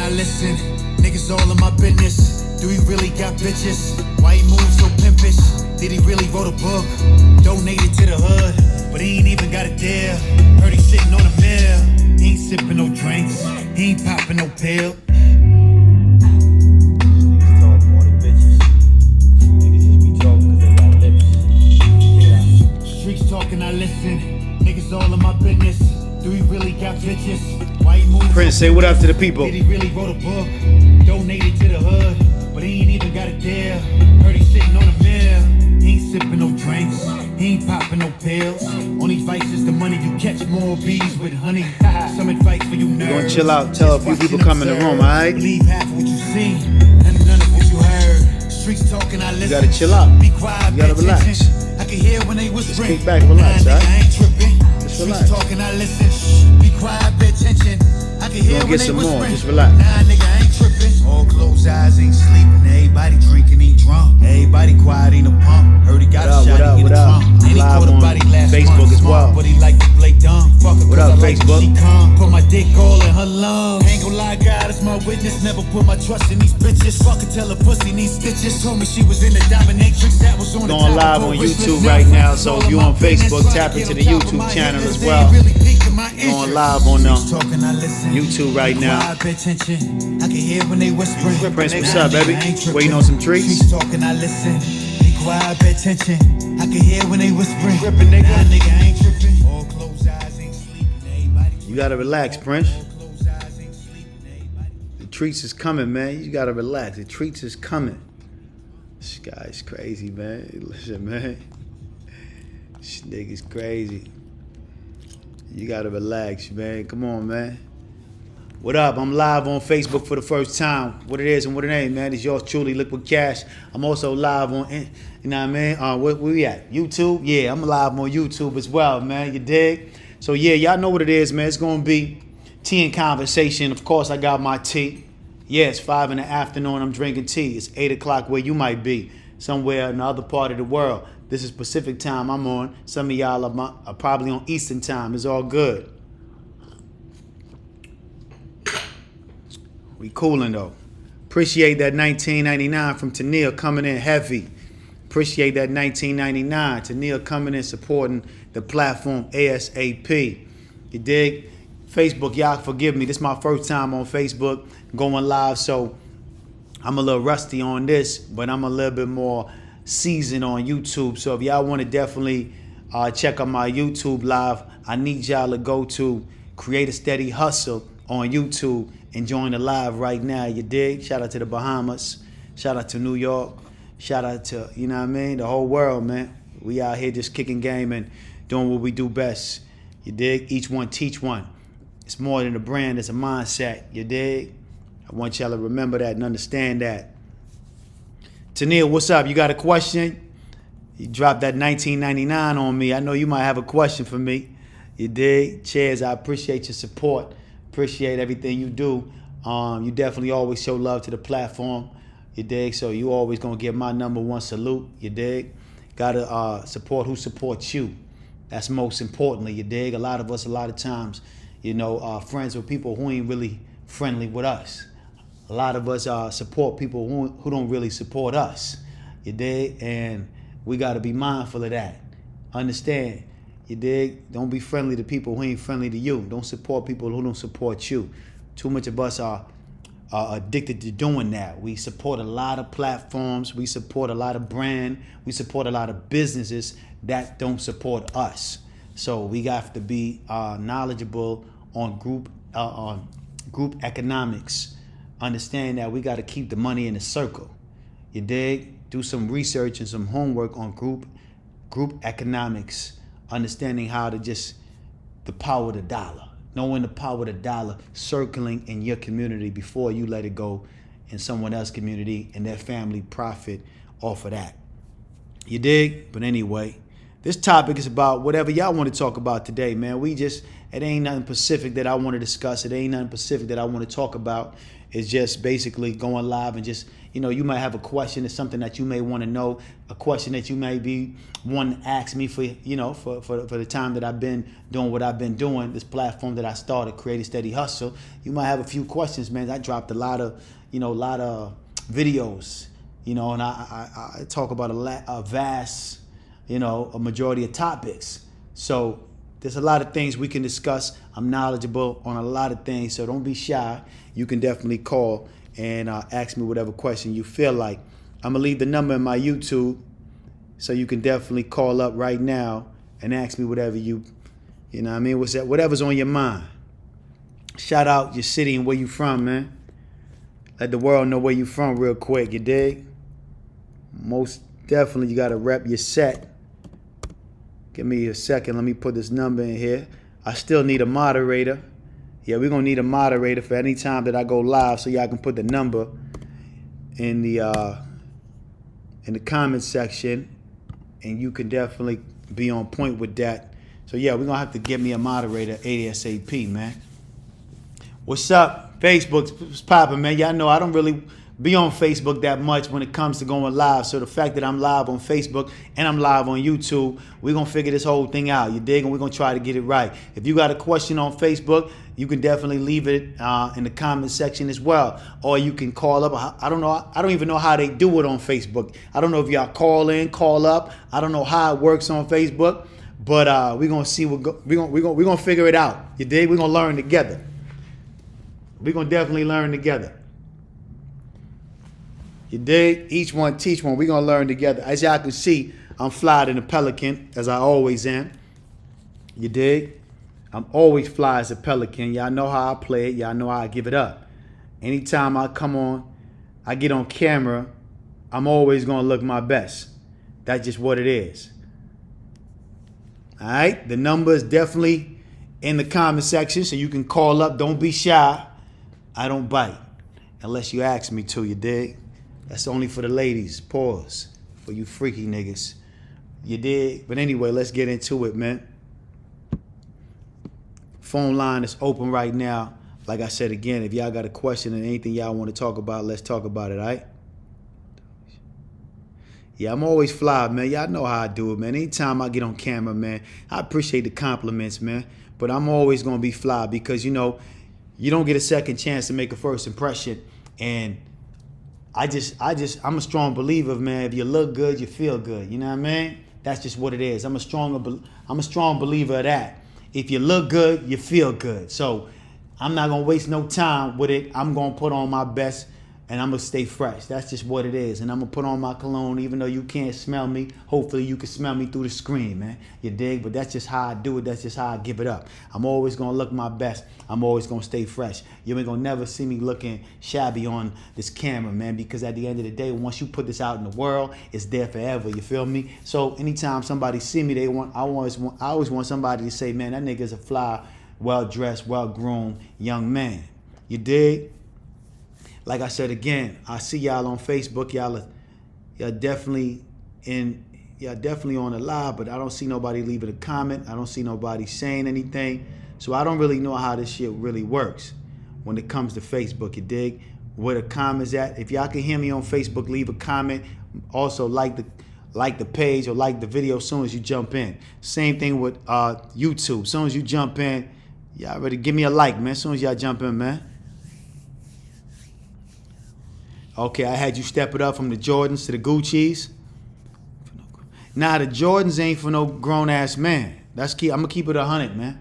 I listen. Niggas all in my business. Do he really got bitches? Why he move so pimpish? Did he really wrote a book? Donated to the hood, but he ain't even got a deal. Heard he sitting on a mill. He ain't sipping no drinks. He ain't popping no pill. Niggas talk more than bitches. Niggas just be talking cause they got lips. Yeah. Streets talking, I listen. Niggas all in my business. Do he really got bitches? Why he move Prince, say what up to the people. Did he really wrote a book? Donated to the hood, but he ain't even got a deal. Heard he sitting on a mill. He ain't sipping no drinks. He ain't popping no pills. Only vice is the money you catch more bees with honey. Some advice for you nerds. We're gonna chill out, tell a few people come in the room, alright? Believe half of what you see and none of what you heard. Streets talking, I listen. You gotta chill out. Be quiet, you gotta relax. I can hear when they whispering. Just kick back, relax, nah, alright? I ain't tripping. Just Streets relax. talking, I listen. Be quiet, pay attention. I can hear Gonna when get they some more, whispering. just relax. Nah, nigga, I ain't tripping. All closed eyes, ain't sleeping. Everybody drinking, ain't drunk. Everybody quiet, ain't a pump. Heard he got a shot in the trunk. And he caught a body last Facebook month. as well. But he like to play dumb. Fuck her, What up, cause I like Facebook? when she come. Put my dick all in her lungs. Ain't gon' lie, God is my witness. Never put my trust in these bitches. Fuck her, tell her pussy needs stitches. Told me she was in the dominatrix. That was on the Going top live of on her YouTube wrist. right now, so if you on Facebook, tap into the YouTube channel as well. Going live on YouTube right now. I can hear when they whispering. Prince, what's up, baby? Waiting on some treats? Talking, I listen. Be quiet, pay attention. I can hear when they whispering. Tripping, nigga. Nah, nigga, I ain't tripping. All closed eyes ain't sleeping. Everybody. You gotta relax, Prince. The treats is coming, man. You gotta relax. The treats is coming. This guy's crazy, man. Listen, man. This nigga's crazy. You gotta relax, man. Come on, man. What up? I'm live on Facebook for the first time. What it is and what it ain't, man. It's yours truly, Liquid Cash. I'm also live on, you know what I mean? Where we at? YouTube? Yeah, I'm live on YouTube as well, man. You dig? So yeah, y'all know what it is, man. It's gonna be tea and conversation. Of course, I got my tea. Yeah, it's 5 in the afternoon. I'm drinking tea. It's 8 o'clock where you might be, somewhere in the other part of the world. This is Pacific time I'm on. Some of y'all are probably on Eastern time. It's all good. We coolin' though. Appreciate that $19.99 from Tennille coming in heavy. Appreciate that $19.99. Tennille coming in supporting the platform ASAP. You dig? Facebook, y'all forgive me. This is my first time on Facebook going live, so I'm a little rusty on this, but I'm a little bit more seasoned on YouTube. So if y'all want to definitely check out my YouTube live, I need y'all to go to Create a Steady Hustle on YouTube and join the live right now. You dig? Shout out to the Bahamas. Shout out to New York. Shout out to, you know what I mean, the whole world, man. We out here just kicking game and doing what we do best. You dig? Each one teach one. It's more than a brand, it's a mindset. You dig? I want y'all to remember that and understand that. Tennille, what's up? You got a question? You dropped that $19.99 on me. I know you might have a question for me. You dig? Cheers, I appreciate your support. Appreciate everything you do. You definitely always show love to the platform. You dig? So you always gonna get my #1 salute. You dig? Gotta support who supports you. That's most importantly. You dig? A lot of us, a lot of times, you know, friends with people who ain't really friendly with us. A lot of us support people who don't really support us. You dig? And we gotta be mindful of that. Understand? You dig? Don't be friendly to people who ain't friendly to you. Don't support people who don't support you. Too much of us are addicted to doing that. We support a lot of platforms. We support a lot of brand. We support a lot of businesses that don't support us. So we have to be knowledgeable on group economics. Understand that we got to keep the money in the circle. You dig? Do some research and some homework on group economics. Understanding how to the power of the dollar. Knowing the power of the dollar circling in your community before you let it go in someone else's community and their family profit off of that. You dig? But anyway, this topic is about whatever y'all want to talk about today, man. It ain't nothing specific that I want to discuss. It ain't nothing specific that I want to talk about. is just basically going live and just, you might have a question or something that you may want to know, a question that you may be wanting to ask me for, for the time that I've been doing what I've been doing, this platform that I started, Create a Steady Hustle. You might have a few questions, man. I dropped a lot of videos, and I talk about a vast, a majority of topics. So there's a lot of things we can discuss. I'm knowledgeable on a lot of things, so don't be shy. You can definitely call and ask me whatever question you feel like. I'm gonna leave the number in my YouTube, so you can definitely call up right now and ask me whatever whatever's on your mind. Shout out your city and where you from, man. Let the world know where you from real quick, you dig? Most definitely you gotta rep your set. Give me a second, let me put this number in here. I still need a moderator. Yeah, we're gonna need a moderator for any time that I go live, so y'all can put the number in the comment section, and you can definitely be on point with that. So yeah, we're gonna have to get me a moderator ASAP, man. What's up? Facebook's popping, man. Y'all know I don't really be on Facebook that much when it comes to going live. So the fact that I'm live on Facebook and I'm live on YouTube, we're going to figure this whole thing out. You dig? And we're going to try to get it right. If you got a question on Facebook, you can definitely leave it in the comment section as well. Or you can call up. I don't know. I don't even know how they do it on Facebook. I don't know if y'all call in, call up. I don't know how it works on Facebook. But we're going to see. We're going to figure it out. You dig? We're going to learn together. We're going to definitely learn together. You dig? Each one teach one. We're going to learn together. As y'all can see, I'm fly in a Pelican, as I always am. You dig? I'm always fly as a Pelican. Y'all know how I play it. Y'all know how I give it up. Anytime I come on, I get on camera, I'm always going to look my best. That's just what it is. All right? The number is definitely in the comment section, so you can call up. Don't be shy. I don't bite unless you ask me to, you dig? That's only for the ladies. Pause. For you freaky niggas. You dig? But anyway, let's get into it, man. Phone line is open right now. Like I said again, if y'all got a question and anything y'all want to talk about, let's talk about it, all right? Yeah, I'm always fly, man. Y'all know how I do it, man. Anytime I get on camera, man, I appreciate the compliments, man. But I'm always going to be fly because, you don't get a second chance to make a first impression. And I'm a strong believer, man. If you look good, you feel good. You know what I mean? That's just what it is. I'm a strong believer of that. If you look good, you feel good. So I'm not gonna waste no time with it. I'm gonna put on my best and I'm gonna stay fresh. That's just what it is. And I'm gonna put on my cologne, even though you can't smell me. Hopefully you can smell me through the screen, man. You dig? But that's just how I do it. That's just how I give it up. I'm always gonna look my best. I'm always gonna stay fresh. You ain't gonna never see me looking shabby on this camera, man, because at the end of the day, once you put this out in the world, it's there forever. You feel me? So anytime somebody see me, I always want somebody to say, man, that nigga's a fly, well-dressed, well-groomed young man. You dig? Like I said again, I see y'all on Facebook. Y'all definitely on the live, but I don't see nobody leaving a comment. I don't see nobody saying anything. So I don't really know how this shit really works when it comes to Facebook, you dig? Where the comments at. If y'all can hear me on Facebook, leave a comment. Also like the page or like the video as soon as you jump in. Same thing with YouTube. As soon as you jump in, y'all ready? Give me a like, man. As soon as y'all jump in, man. Okay, I had you step it up from the Jordans to the Gucci's. Now the Jordans ain't for no grown ass man. I'm gonna keep it 100, man.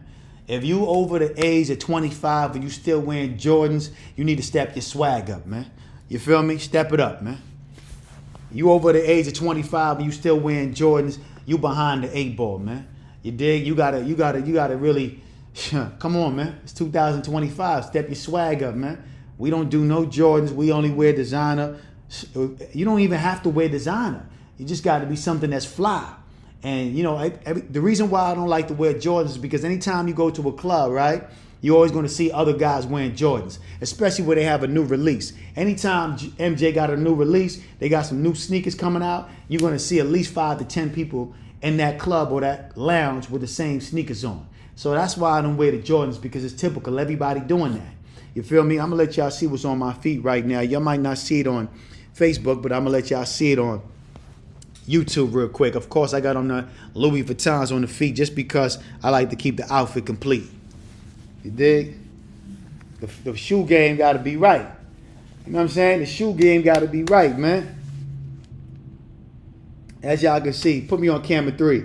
If you over the age of 25 and you still wearing Jordans, you need to step your swag up, man. You feel me? Step it up, man. You over the age of 25 and you still wearing Jordans, you behind the 8 ball, man. You dig? You gotta really come on, man. It's 2025. Step your swag up, man. We don't do no Jordans. We only wear designer. You don't even have to wear designer. You just got to be something that's fly. And, the reason why I don't like to wear Jordans is because anytime you go to a club, right, you're always going to see other guys wearing Jordans, especially when they have a new release. Anytime MJ got a new release, they got some new sneakers coming out, you're going to see at least 5 to 10 people in that club or that lounge with the same sneakers on. So that's why I don't wear the Jordans, because it's typical. Everybody doing that. You feel me? I'm gonna let y'all see what's on my feet right now. Y'all might not see it on Facebook, but I'm gonna let y'all see it on YouTube real quick. Of course, I got on the Louis Vuittons on the feet just because I like to keep the outfit complete. You dig? The shoe game got to be right. You know what I'm saying? The shoe game got to be right, man. As y'all can see, put me on camera 3.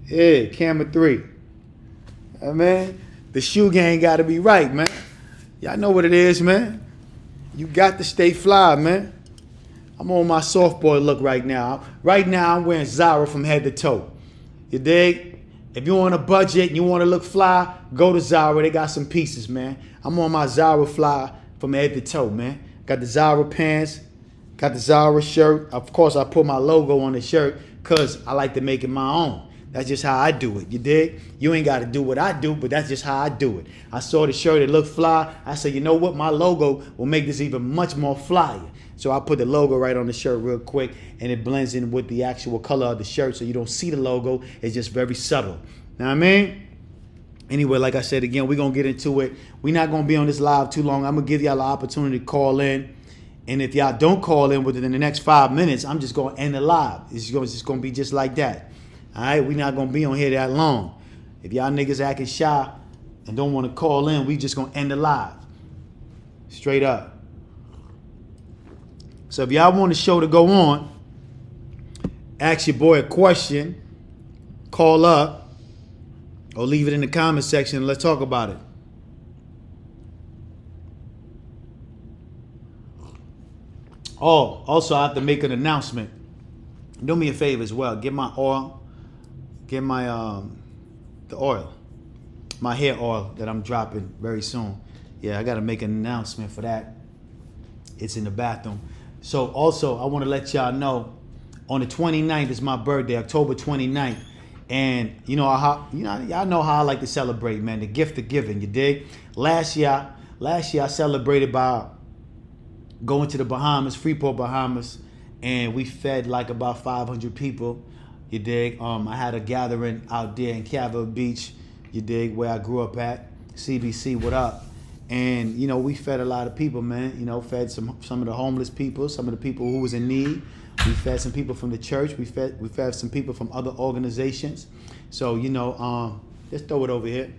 Yeah, camera 3. Man, the shoe game got to be right, man. Y'all know what it is, man. You got to stay fly, man. I'm on my soft boy look right now. Right now, I'm wearing Zara from head to toe. You dig? If you're on a budget and you want to look fly, go to Zara. They got some pieces, man. I'm on my Zara fly from head to toe, man. Got the Zara pants, got the Zara shirt. Of course, I put my logo on the shirt because I like to make it my own. That's just how I do it, you dig? You ain't got to do what I do, but that's just how I do it. I saw the shirt, it looked fly. I said, you know what? My logo will make this even much more flyer. So I put the logo right on the shirt real quick, and it blends in with the actual color of the shirt, so you don't see the logo. It's just very subtle. Know what I mean? Anyway, like I said again, we're going to get into it. We're not going to be on this live too long. I'm going to give y'all the opportunity to call in. And if y'all don't call in within the next 5 minutes, I'm just going to end the live. It's just going to be just like that. All right? We're not going to be on here that long. If y'all niggas acting shy and don't want to call in, we just going to end the live. Straight up. So if y'all want the show to go on, ask your boy a question, call up, or leave it in the comment section and let's talk about it. Oh, also I have to make an announcement. Do me a favor as well. Get my oil. Get my the oil. My hair oil that I'm dropping very soon. Yeah, I gotta make an announcement for that. It's in the bathroom. So also, I want to let y'all know, on the 29th is my birthday, October 29th. And y'all know how I like to celebrate, man. The gift of giving, you dig? Last year I celebrated by going to the Bahamas, Freeport, Bahamas, and we fed like about 500 people, you dig? I had a gathering out there in Cavern Beach, you dig, where I grew up at. CBC, what up? And, we fed a lot of people, man. Fed some of the homeless people, some of the people who was in need. We fed some people from the church. We fed some people from other organizations. So, let's throw it over here.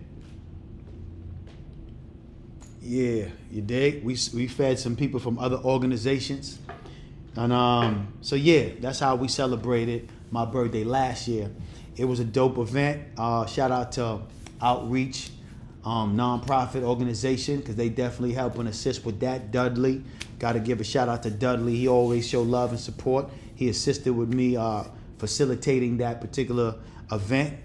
Yeah, you dig? We fed some people from other organizations. And so, yeah, that's how we celebrated my birthday last year. It was a dope event. Shout out to Outreach. Nonprofit organization, because they definitely help and assist with that. Dudley, got to give a shout out to Dudley. He always showed love and support. He assisted with me facilitating that particular event.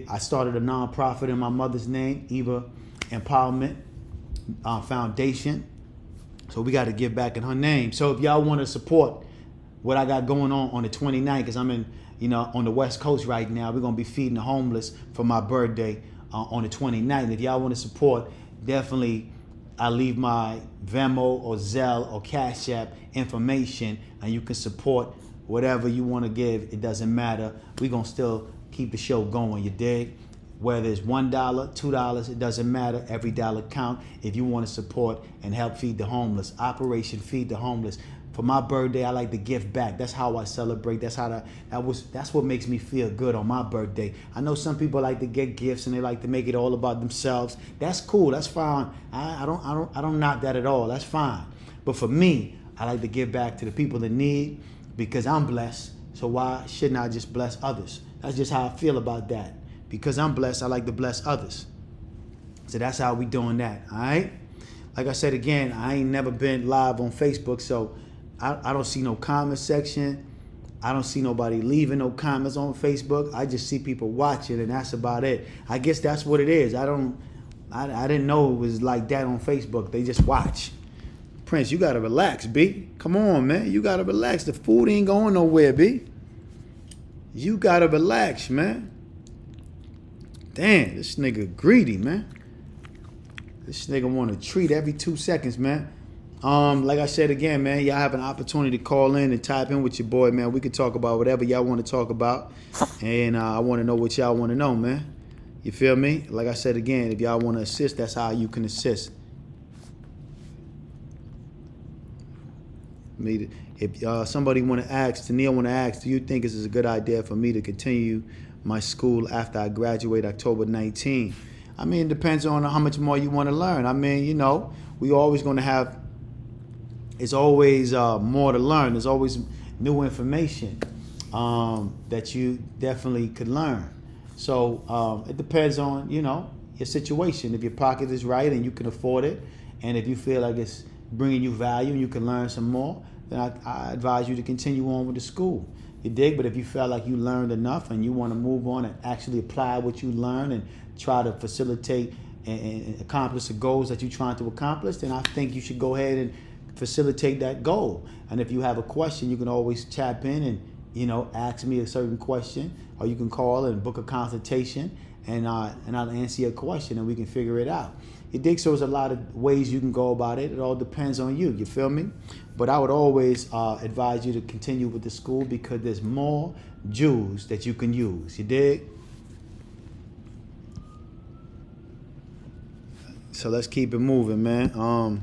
I started a nonprofit in my mother's name, Eva Empowerment Foundation. So we got to give back in her name. So if y'all want to support what I got going on the 29th, because I'm in, on the West Coast right now, we're going to be feeding the homeless for my birthday. On the 29th. If y'all want to support, definitely I leave my Venmo or Zelle or Cash App information, and you can support whatever you want to give. It doesn't matter. We're going to still keep the show going, you dig? Whether it's $1, $2, it doesn't matter. Every dollar count if you want to support and help feed the homeless. Operation Feed the Homeless. For my birthday, I like to give back. That's how I celebrate. That's what makes me feel good on my birthday. I know some people like to get gifts and they like to make it all about themselves. That's cool. That's fine. I don't knock that at all. That's fine. But for me, I like to give back to the people in need because I'm blessed. So why shouldn't I just bless others? That's just how I feel about that. Because I'm blessed, I like to bless others. So that's how we doing that. All right. Like I said again, I ain't never been live on Facebook, so I don't see no comment section. I don't see nobody leaving no comments on Facebook. I just see people watching, and that's about it. I guess that's what it is. I didn't know it was like that on Facebook. They just watch. Prince, you gotta relax, B. Come on, man. You gotta relax. The food ain't going nowhere, B. You gotta relax, man. Damn, this nigga greedy, man. This nigga want a treat every 2 seconds, man. Like I said again, man, y'all have an opportunity to call in and type in with your boy, man. We can talk about whatever y'all want to talk about. And I want to know what y'all want to know, man. You feel me? Like I said again, if y'all want to assist, that's how you can assist. If somebody want to ask, Tennille want to ask, do you think this is a good idea for me to continue my school after I graduate October 19? I mean, it depends on how much more you want to learn. I mean, you know, we always going to have, it's always more to learn. There's always new information that you definitely could learn. So it depends on, you know, your situation. If your pocket is right and you can afford it, and if you feel like it's bringing you value and you can learn some more, then I advise you to continue on with the school. You dig? But if you feel like you learned enough and you want to move on and actually apply what you learned and try to facilitate and accomplish the goals that you're trying to accomplish, then I think you should go ahead and facilitate that goal. And if you have a question, you can always tap in and, you know, ask me a certain question, or you can call and book a consultation, and I'll answer your question and we can figure it out. You dig? So there's a lot of ways you can go about it. It all depends on you. You feel me? But I would always advise you to continue with the school because there's more jewels that you can use. You dig? So let's keep it moving, man.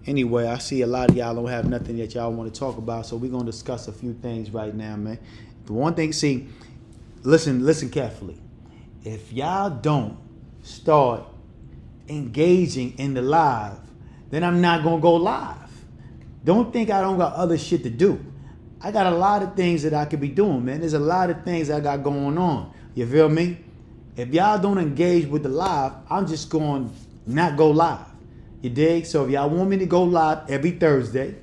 Anyway, I see a lot of y'all don't have nothing that y'all want to talk about, so we're going to discuss a few things right now, man. The one thing, see, listen carefully. If y'all don't start engaging in the live, then I'm not going to go live. Don't think I don't got other shit to do. I got a lot of things that I could be doing, man. There's a lot of things I got going on. You feel me? If y'all don't engage with the live, I'm just going to not go live. You dig? So if y'all want me to go live every Thursday,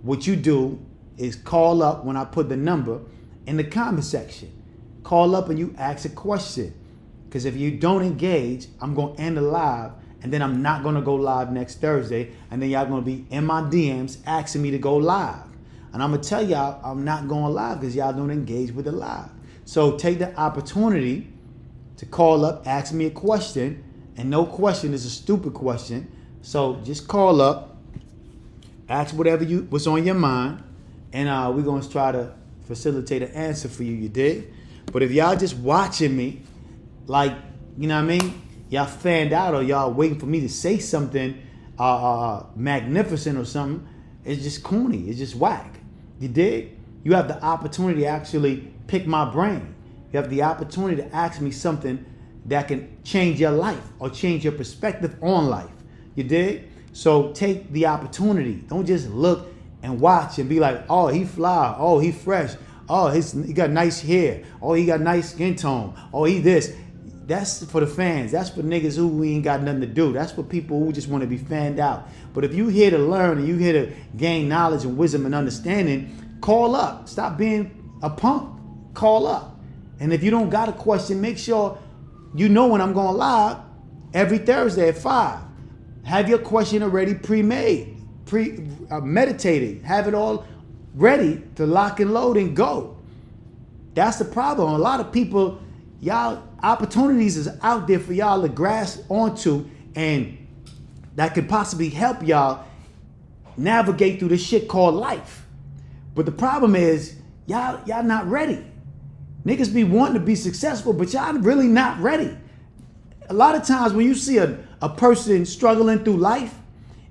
what you do is call up when I put the number in the comment section. Call up and you ask a question. Because if you don't engage, I'm going to end the live, and then I'm not going to go live next Thursday, and then y'all going to be in my DMs asking me to go live. And I'm going to tell y'all I'm not going live because y'all don't engage with the live. So take the opportunity to call up, ask me a question, and no question is a stupid question. So just call up, ask what's on your mind, and we're going to try to facilitate an answer for you, you dig? But if y'all just watching me, like, you know what I mean? Y'all fanned out or y'all waiting for me to say something magnificent or something, it's just corny, it's just whack. You dig? You have the opportunity to actually pick my brain. You have the opportunity to ask me something that can change your life or change your perspective on life. You dig? So take the opportunity. Don't just look and watch and be like, oh, he fly. Oh, he fresh. Oh, he got nice hair. Oh, he got nice skin tone. Oh, he this. That's for the fans. That's for niggas who ain't got nothing to do. That's for people who just want to be fanned out. But if you here to learn and you here to gain knowledge and wisdom and understanding, call up. Stop being a punk. Call up. And if you don't got a question, make sure you know when I'm going live every Thursday at 5. Have your question already pre-made, meditated. Have it all ready to lock and load and go. That's the problem. A lot of people, y'all, opportunities is out there for y'all to grasp onto, and that could possibly help y'all navigate through this shit called life. But the problem is, y'all not ready. Niggas be wanting to be successful, but y'all really not ready. A lot of times when you see a person struggling through life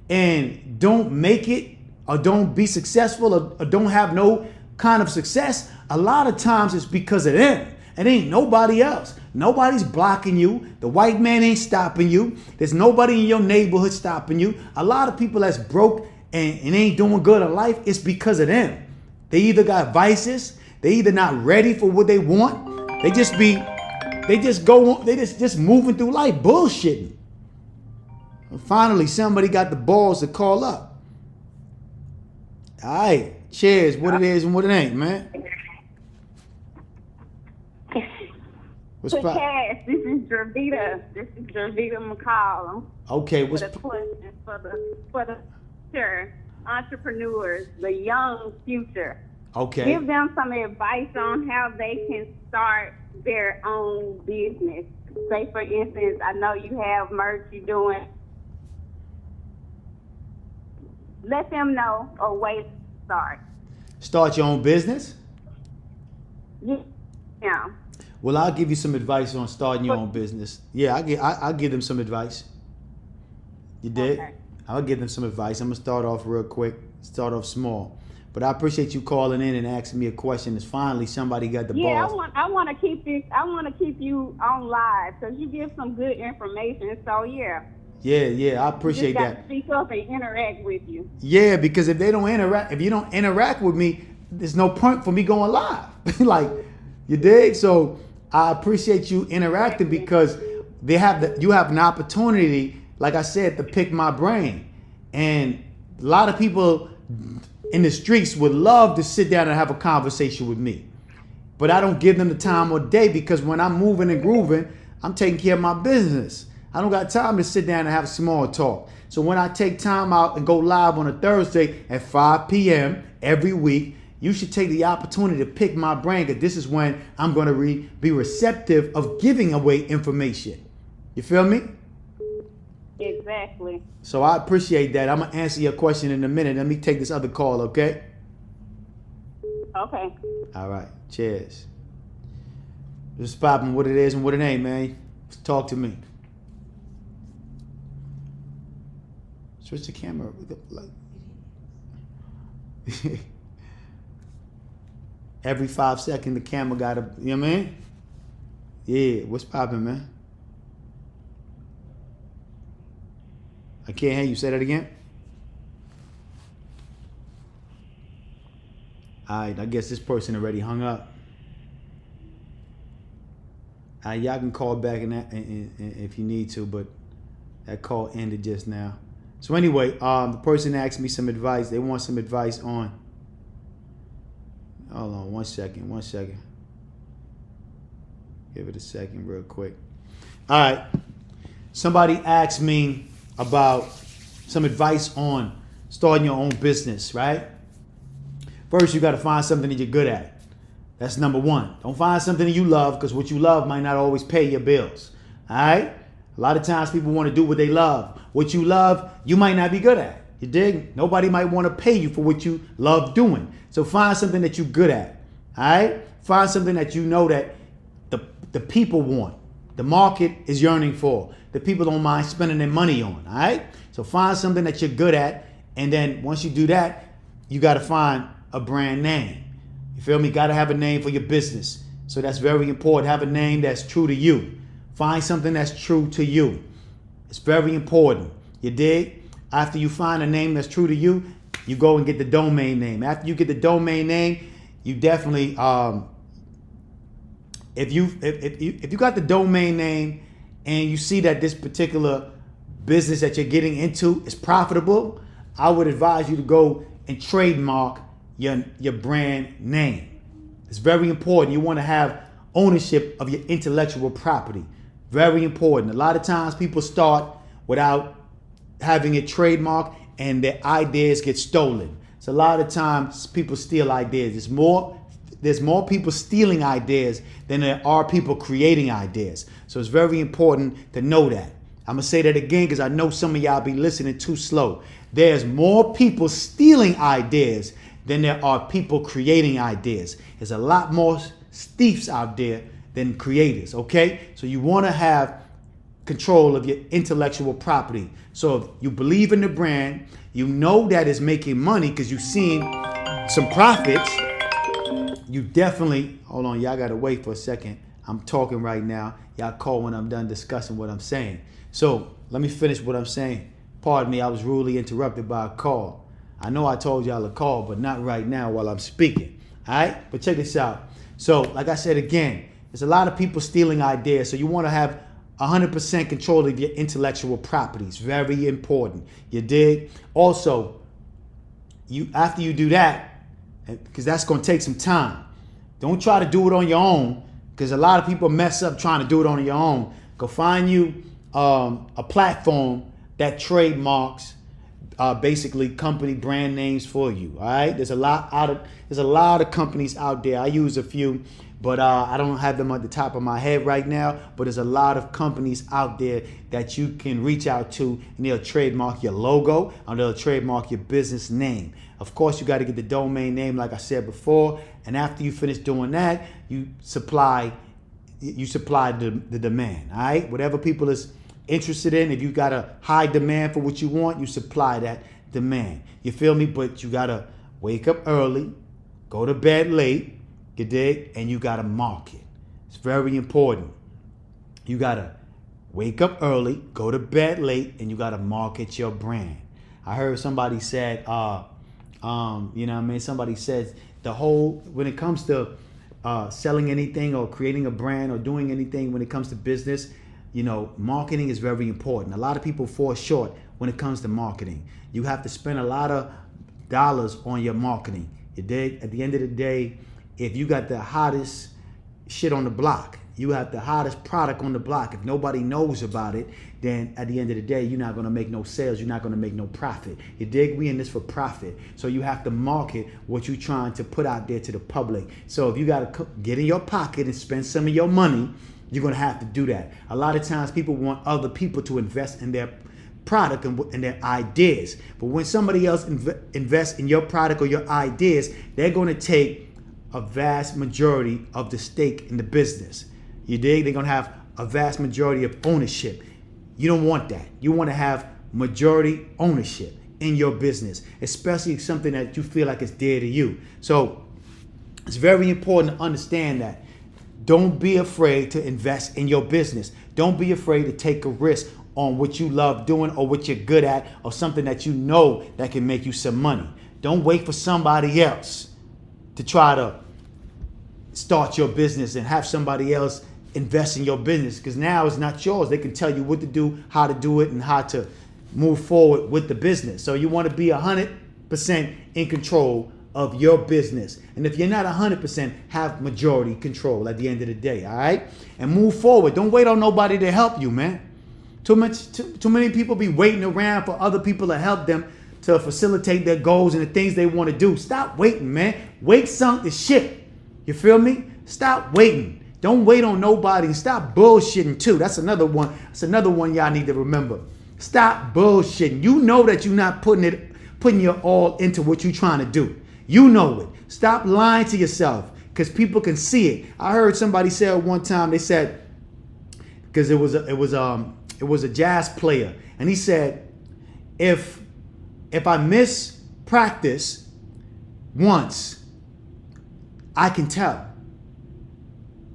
and don't make it or don't be successful or don't have no kind of success, a lot of times it's because of them. It ain't nobody else. Nobody's blocking you. The white man ain't stopping you. There's nobody in your neighborhood stopping you. A lot of people that's broke and ain't doing good in life, it's because of them. They either got vices, they either not ready for what they want. They just go on, they just moving through life bullshitting. And finally, somebody got the balls to call up. All right, cheers, what it is and what it ain't, man. What's Quick Cash, this is Dravita. This is Dravita McCall. Okay, what's the question for the future entrepreneurs, the young future. Okay. Give them some advice on how they can start their own business. Say, for instance, I know you have merch you're doing. Let them know a way to start. Start your own business? Yeah. Well, I'll give you some advice on starting your own business. Yeah, I'll give them some advice. You did? Okay. I'll give them some advice. I'm gonna start off real quick, start off small. But I appreciate you calling in and asking me a question. It's finally somebody got the Yeah, balls. I want to keep this. I want to keep you on live because you give some good information. So yeah, Yeah, I appreciate just got that. to speak up and interact with you. Yeah, because if you don't interact with me, there's no point for me going live. Like, you dig? So I appreciate you interacting because you have an opportunity, like I said, to pick my brain. And a lot of people in the streets would love to sit down and have a conversation with me. But I don't give them the time or day because when I'm moving and grooving, I'm taking care of my business. I don't got time to sit down and have small talk. So when I take time out and go live on a Thursday at 5 p.m. every week, you should take the opportunity to pick my brain because this is when I'm going to be receptive of giving away information. You feel me? Exactly. So I appreciate that. I'm going to answer your question in a minute. Let me take this other call, okay? Okay. All right. Cheers. Just popping what it is and what it ain't, man. Talk to me. Switch the camera. Every 5 seconds, the camera got to, you know what I mean? Yeah, what's popping, man? I can't hear you. Say that again. All right, I guess this person already hung up. Y'all can call back if you need to, but that call ended just now. So anyway, the person asked me some advice. They want some advice on. Hold on, one second. Give it a second real quick. All right. Somebody asked me about some advice on starting your own business, right? First, you got to find something that you're good at. That's number one. Don't find something that you love because what you love might not always pay your bills. All right? A lot of times people want to do what they love. What you love, you might not be good at. You dig? Nobody might want to pay you for what you love doing. So find something that you're good at. All right? Find something that you know that the people want. The market is yearning for. The people don't mind spending their money on. All right? So find something that you're good at. And then once you do that, you got to find a brand name. You feel me? Got to have a name for your business. So that's very important. Have a name that's true to you. Find something that's true to you. It's very important. You dig? After you find a name that's true to you, you go and get the domain name. After you get the domain name, you definitely if you got the domain name and you see that this particular business that you're getting into is profitable, I would advise you to go and trademark your brand name. It's very important. You want to have ownership of your intellectual property. Very important. A lot of times people start without having a trademark and their ideas get stolen. So a lot of times people steal ideas. There's more people stealing ideas than there are people creating ideas. So it's very important to know that. I'm going to say that again because I know some of y'all be listening too slow. There's more people stealing ideas than there are people creating ideas. There's a lot more thieves out there than creators, okay? So you want to have control of your intellectual property. So if you believe in the brand, you know that it's making money because you've seen some profits. You definitely, hold on, y'all got to wait for a second. I'm talking right now. Y'all call when I'm done discussing what I'm saying. So let me finish what I'm saying. Pardon me, I was rudely interrupted by a call. I know I told y'all to call, but not right now while I'm speaking. All right, but check this out. So like I said again, there's a lot of people stealing ideas. So you want to have 100% control of your intellectual properties. Very important. You dig? Also, after you do that, because that's going to take some time. Don't try to do it on your own because a lot of people mess up trying to do it on your own. Go find you a platform that trademarks basically company brand names for you. All right, there's a lot of companies out there. I use a few, but I don't have them at the top of my head right now. But there's a lot of companies out there that you can reach out to, and they'll trademark your logo and they'll trademark your business name. Of course, you got to get the domain name, like I said before. And after you finish doing that, you supply the demand. All right, whatever people is interested in. If you got a high demand for what you want, you supply that demand. You feel me? But you gotta wake up early, go to bed late, you dig? And you gotta market. It's very important. You gotta wake up early, go to bed late, and you gotta market your brand. I heard somebody said, you know what I mean? Somebody says when it comes to selling anything or creating a brand or doing anything when it comes to business, you know, marketing is very important. A lot of people fall short when it comes to marketing. You have to spend a lot of dollars on your marketing. You dig? At the end of the day, if you got the hottest shit on the block, you have the hottest product on the block. If nobody knows about it, then at the end of the day, you're not going to make no sales. You're not going to make no profit. You dig? We in this for profit. So you have to market what you're trying to put out there to the public. So if you got to get in your pocket and spend some of your money, you're going to have to do that. A lot of times people want other people to invest in their product and their ideas. But when somebody else invests in your product or your ideas, they're going to take a vast majority of the stake in the business. You dig? They're going to have a vast majority of ownership. You don't want that. You want to have majority ownership in your business, especially something that you feel like is dear to you. So it's very important to understand that. Don't be afraid to invest in your business. Don't be afraid to take a risk on what you love doing or what you're good at or something that you know that can make you some money. Don't wait for somebody else to try to start your business and have somebody else invest in your business, because now it's not yours. They can tell you what to do, how to do it, and how to move forward with the business. So you want to be 100% in control of your business. And if you're not 100%, have majority control at the end of the day, all right? And move forward. Don't wait on nobody to help you, man. Too many people be waiting around for other people to help them to facilitate their goals and the things they want to do. Stop waiting, man. Wait sunk the ship. You feel me? Stop waiting. Don't wait on nobody. Stop bullshitting too. That's another one. That's another one y'all need to remember. Stop bullshitting. You know that you're not putting your all into what you're trying to do. You know it. Stop lying to yourself, because people can see it. I heard somebody say at one time, they said, because it was a jazz player, and he said, if I miss practice once, I can tell.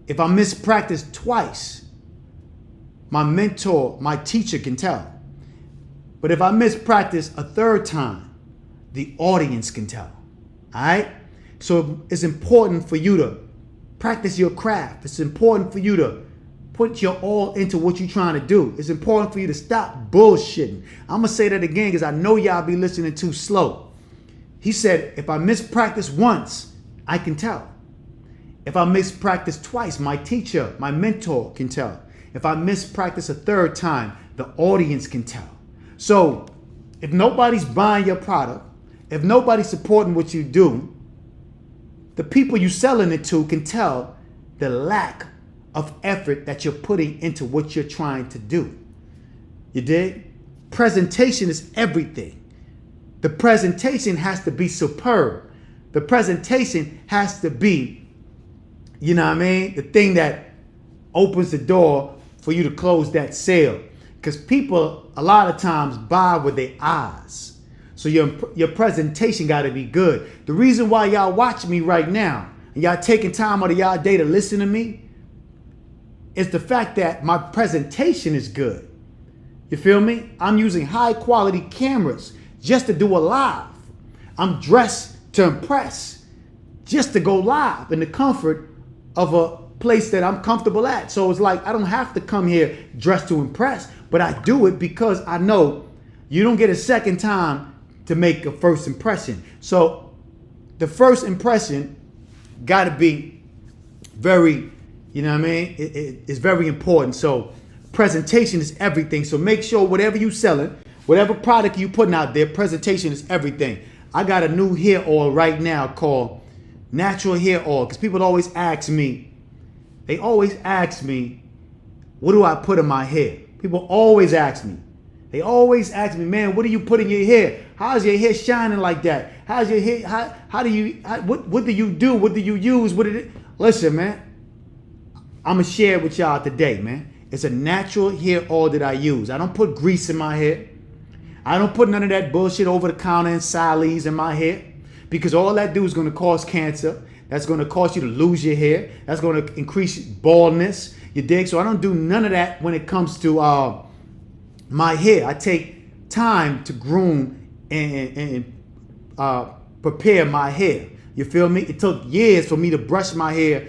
If I miss practice twice, my mentor, my teacher can tell. But if I miss practice a third time, the audience can tell. All right? So it's important for you to practice your craft. It's important for you to put your all into what you're trying to do. It's important for you to stop bullshitting. I'm going to say that again because I know y'all be listening too slow. He said, if I miss practice once, I can tell. If I miss practice twice, my teacher, my mentor can tell. If I miss practice a third time, the audience can tell. So if nobody's buying your product, if nobody's supporting what you do, the people you're selling it to can tell the lack of effort that you're putting into what you're trying to do. You dig? Presentation is everything. The presentation has to be superb. The presentation has to be, you know what I mean, the thing that opens the door for you to close that sale. Because people a lot of times buy with their eyes. So your presentation got to be good. The reason why y'all watching me right now and y'all taking time out of y'all day to listen to me is the fact that my presentation is good. You feel me? I'm using high quality cameras just to do a live. I'm dressed to impress just to go live in the comfort of a place that I'm comfortable at. So it's like I don't have to come here dressed to impress, but I do it because I know you don't get a second time to make a first impression. So the first impression got to be very, you know what I mean? It's very important. So presentation is everything. So make sure whatever you selling, whatever product you putting out there, presentation is everything. I got a new hair oil right now called Natural Hair Oil, because people always ask me, what do I put in my hair? People always ask me. They always ask me, man, what do you put in your hair? How's your hair shining like that? How's your hair? What do you do? What do you use? Listen, man, I'm going to share it with y'all today, man. It's a natural hair oil that I use. I don't put grease in my hair. I don't put none of that bullshit over the counter and Sally's in my hair, because all that do is going to cause cancer. That's going to cause you to lose your hair. That's going to increase baldness. You dig? So I don't do none of that when it comes to my hair. I take time to groom and prepare my hair. You feel me? It took years for me to brush my hair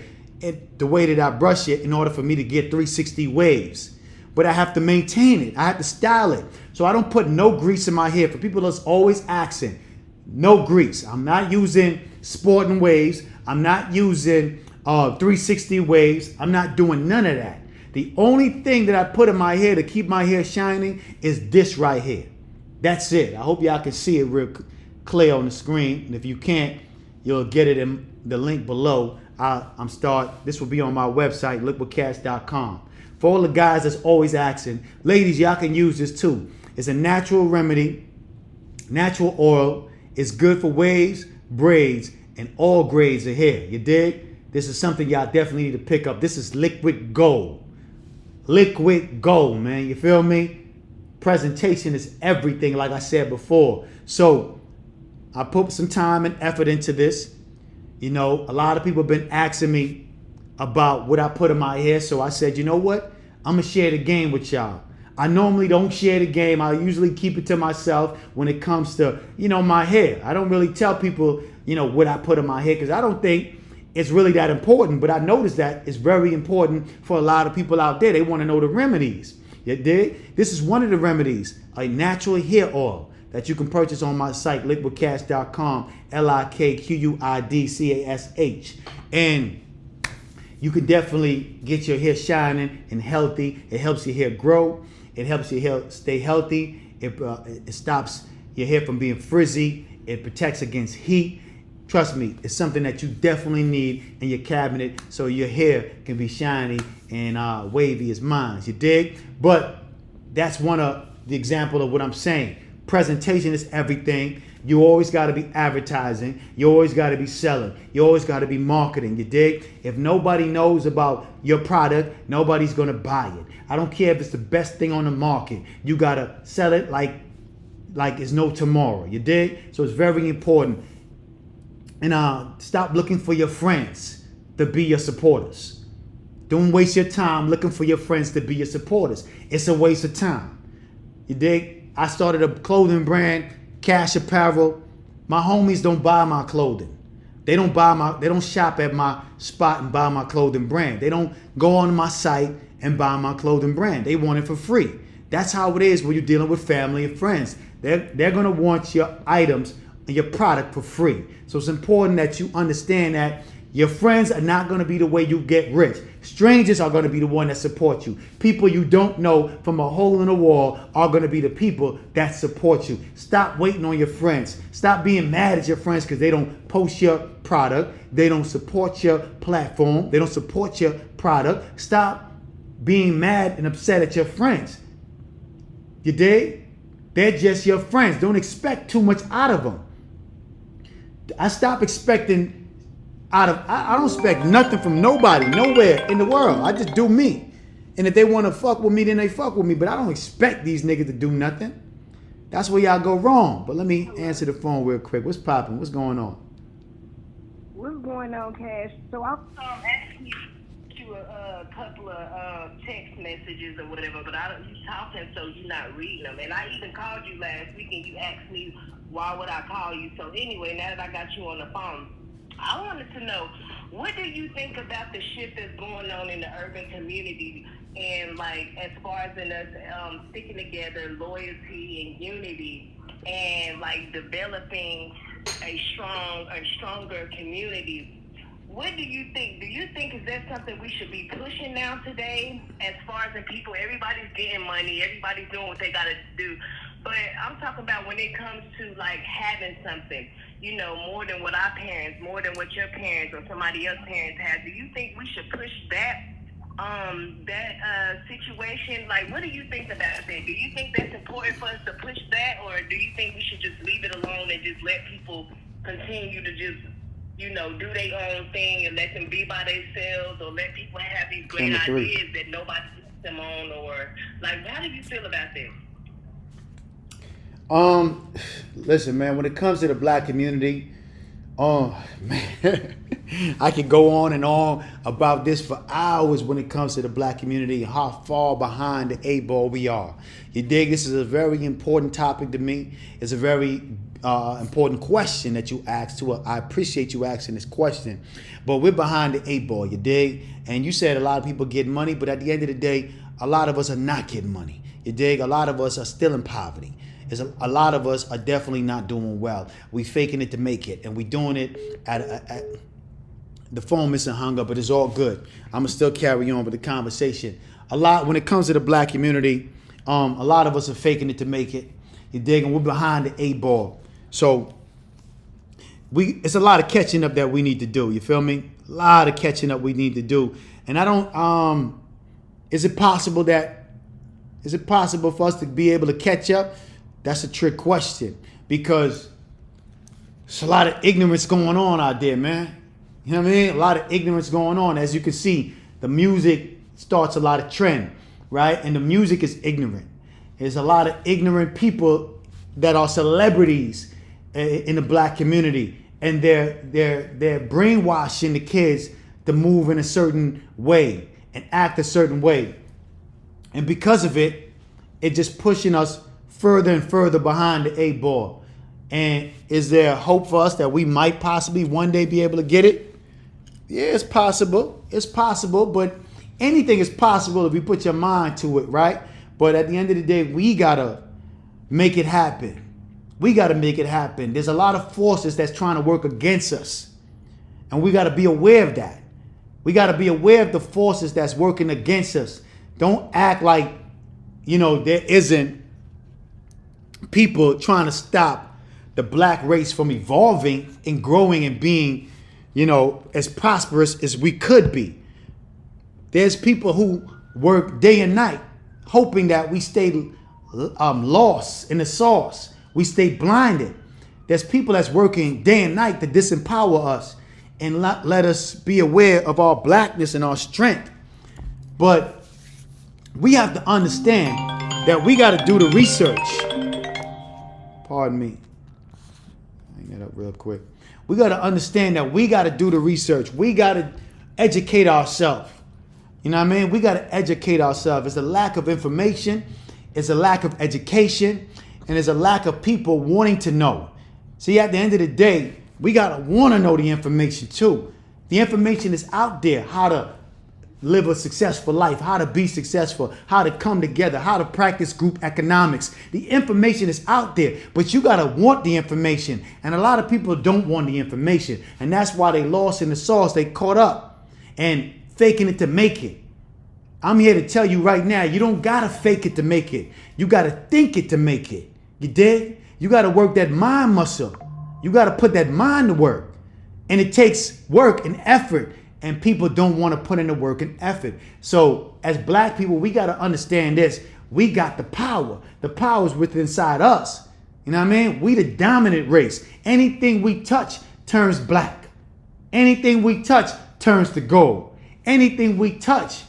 the way that I brush it in order for me to get 360 waves. But I have to maintain it. I have to style it. So I don't put no grease in my hair. For people that's always asking, no grease. I'm not using sporting waves. I'm not using 360 waves. I'm not doing none of that. The only thing that I put in my hair to keep my hair shining is this right here. That's it. I hope y'all can see it real clear on the screen. And if you can't, you'll get it in the link below. This will be on my website, LIKQUIDCA.com. For all the guys that's always asking, ladies, y'all can use this too. It's a natural remedy, natural oil. It's good for waves, braids, and all grades of hair. You dig? This is something y'all definitely need to pick up. This is liquid gold. Liquid gold, man. You feel me? Presentation is everything, like I said before. So I put some time and effort into this. You know, a lot of people have been asking me about what I put in my hair. So I said, you know what? I'm going to share the game with y'all. I normally don't share the game. I usually keep it to myself when it comes to, my hair. I don't really tell people, what I put in my hair, because I don't think it's really that important. But I noticed that it's very important for a lot of people out there. They want to know the remedies. You dig? This is one of the remedies, a natural hair oil that you can purchase on my site, LIKQUIDCASH.com, LIKQUIDCASH. And you can definitely get your hair shining and healthy. It helps your hair grow. It helps your hair stay healthy. It stops your hair from being frizzy. It protects against heat. Trust me, it's something that you definitely need in your cabinet so your hair can be shiny and wavy as mine. You dig? But that's one of the example of what I'm saying. Presentation is everything. You always got to be advertising. You always got to be selling. You always got to be marketing. You dig? If nobody knows about your product, nobody's going to buy it. I don't care if it's the best thing on the market. You got to sell it like it's no tomorrow. You dig? So it's very important. And stop looking for your friends to be your supporters. Don't waste your time looking for your friends to be your supporters. It's a waste of time. You dig? I started a clothing brand, Cash Apparel. My homies don't buy my clothing. They don't shop at my spot and buy my clothing brand. They don't go on my site and buy my clothing brand. They want it for free. That's how it is when you're dealing with family and friends. They're gonna want your items and your product for free. So it's important that you understand that your friends are not going to be the way you get rich. Strangers are going to be the one that support you. People you don't know from a hole in the wall are going to be the people that support you. Stop waiting on your friends. Stop being mad at your friends because they don't post your product. They don't support your platform. They don't support your product. Stop being mad and upset at your friends. You dig? They're just your friends. Don't expect too much out of them. I stop expecting I don't expect nothing from nobody, nowhere in the world. I just do me. And if they want to fuck with me, then they fuck with me. But I don't expect these niggas to do nothing. That's where y'all go wrong. But let me answer the phone real quick. What's popping? What's going on? What's going on, Cash? So I'm asking you a couple of text messages or whatever, but you talking, so you're not reading them. And I even called you last week, and you asked me why would I call you. So anyway, now that I got you on the phone, I wanted to know, what do you think about the shit that's going on in the urban community, and as far as in us sticking together, loyalty and unity, and developing a stronger community? What do you think? Do you think is that something we should be pushing now today? As far as the people, everybody's getting money, everybody's doing what they gotta do. But I'm talking about when it comes to having something, more than what our parents, more than what your parents or somebody else's parents had. Do you think we should push that situation? What do you think about that? Do you think that's important for us to push that, or do you think we should just leave it alone and just let people continue to just do their own thing and let them be by themselves, or let people have these great ideas that nobody them on, or like, how do you feel about that? Listen, man, when it comes to the black community, oh man, I could go on and on about this for hours when it comes to the black community, how far behind the eight ball we are. You dig? This is a very important topic to me. It's a very important question that you asked to. I appreciate you asking this question, but we're behind the eight ball. You dig? And you said a lot of people get money, but at the end of the day, a lot of us are not getting money. You dig? A lot of us are still in poverty. A lot of us are definitely not doing well. We faking it to make it, and we doing it at the phone isn't hung up, but it's all good. I'm gonna still carry on with the conversation. When it comes to the black community, a lot of us are faking it to make it. You dig? And we're behind the eight ball. So it's a lot of catching up that we need to do. You feel me? A lot of catching up we need to do. And I don't. Is it possible for us to be able to catch up? That's a trick question, because there's a lot of ignorance going on out there, man. You know what I mean? A lot of ignorance going on. As you can see, the music starts a lot of trend, right? And the music is ignorant. There's a lot of ignorant people that are celebrities in the black community, and they're brainwashing the kids to move in a certain way and act a certain way. And because of it, it's just pushing us further and further behind the eight ball. And is there hope for us that we might possibly one day be able to get it? Yeah, it's possible. It's possible, but anything is possible if you put your mind to it, right? But at the end of the day, we gotta make it happen. We gotta make it happen. There's a lot of forces that's trying to work against us, and we gotta be aware of that. We gotta be aware of the forces that's working against us. Don't act like, there isn't people trying to stop the black race from evolving and growing and being, as prosperous as we could be. There's people who work day and night hoping that we stay lost in the sauce. We stay blinded. There's people that's working day and night to disempower us and let us be aware of our blackness and our strength. But we have to understand that we got to do the research. Pardon me. Hang that up real quick. We got to understand that we got to do the research. We got to educate ourselves. You know what I mean? We got to educate ourselves. It's a lack of information. It's a lack of education. And there's a lack of people wanting to know. See, at the end of the day, we got to want to know the information too. The information is out there. How to live a successful life, how to be successful, how to come together, how to practice group economics. The information is out there, but you got to want the information. And a lot of people don't want the information. And that's why they lost in the sauce. They caught up and faking it to make it. I'm here to tell you right now, you don't got to fake it to make it. You got to think it to make it. You dig? You got to work that mind muscle. You got to put that mind to work. And it takes work and effort. And people don't want to put in the work and effort. So as black people, we got to understand this. We got the power. The power is within inside us. You know what I mean? We the dominant race. Anything we touch turns black. Anything we touch turns to gold. Anything we touch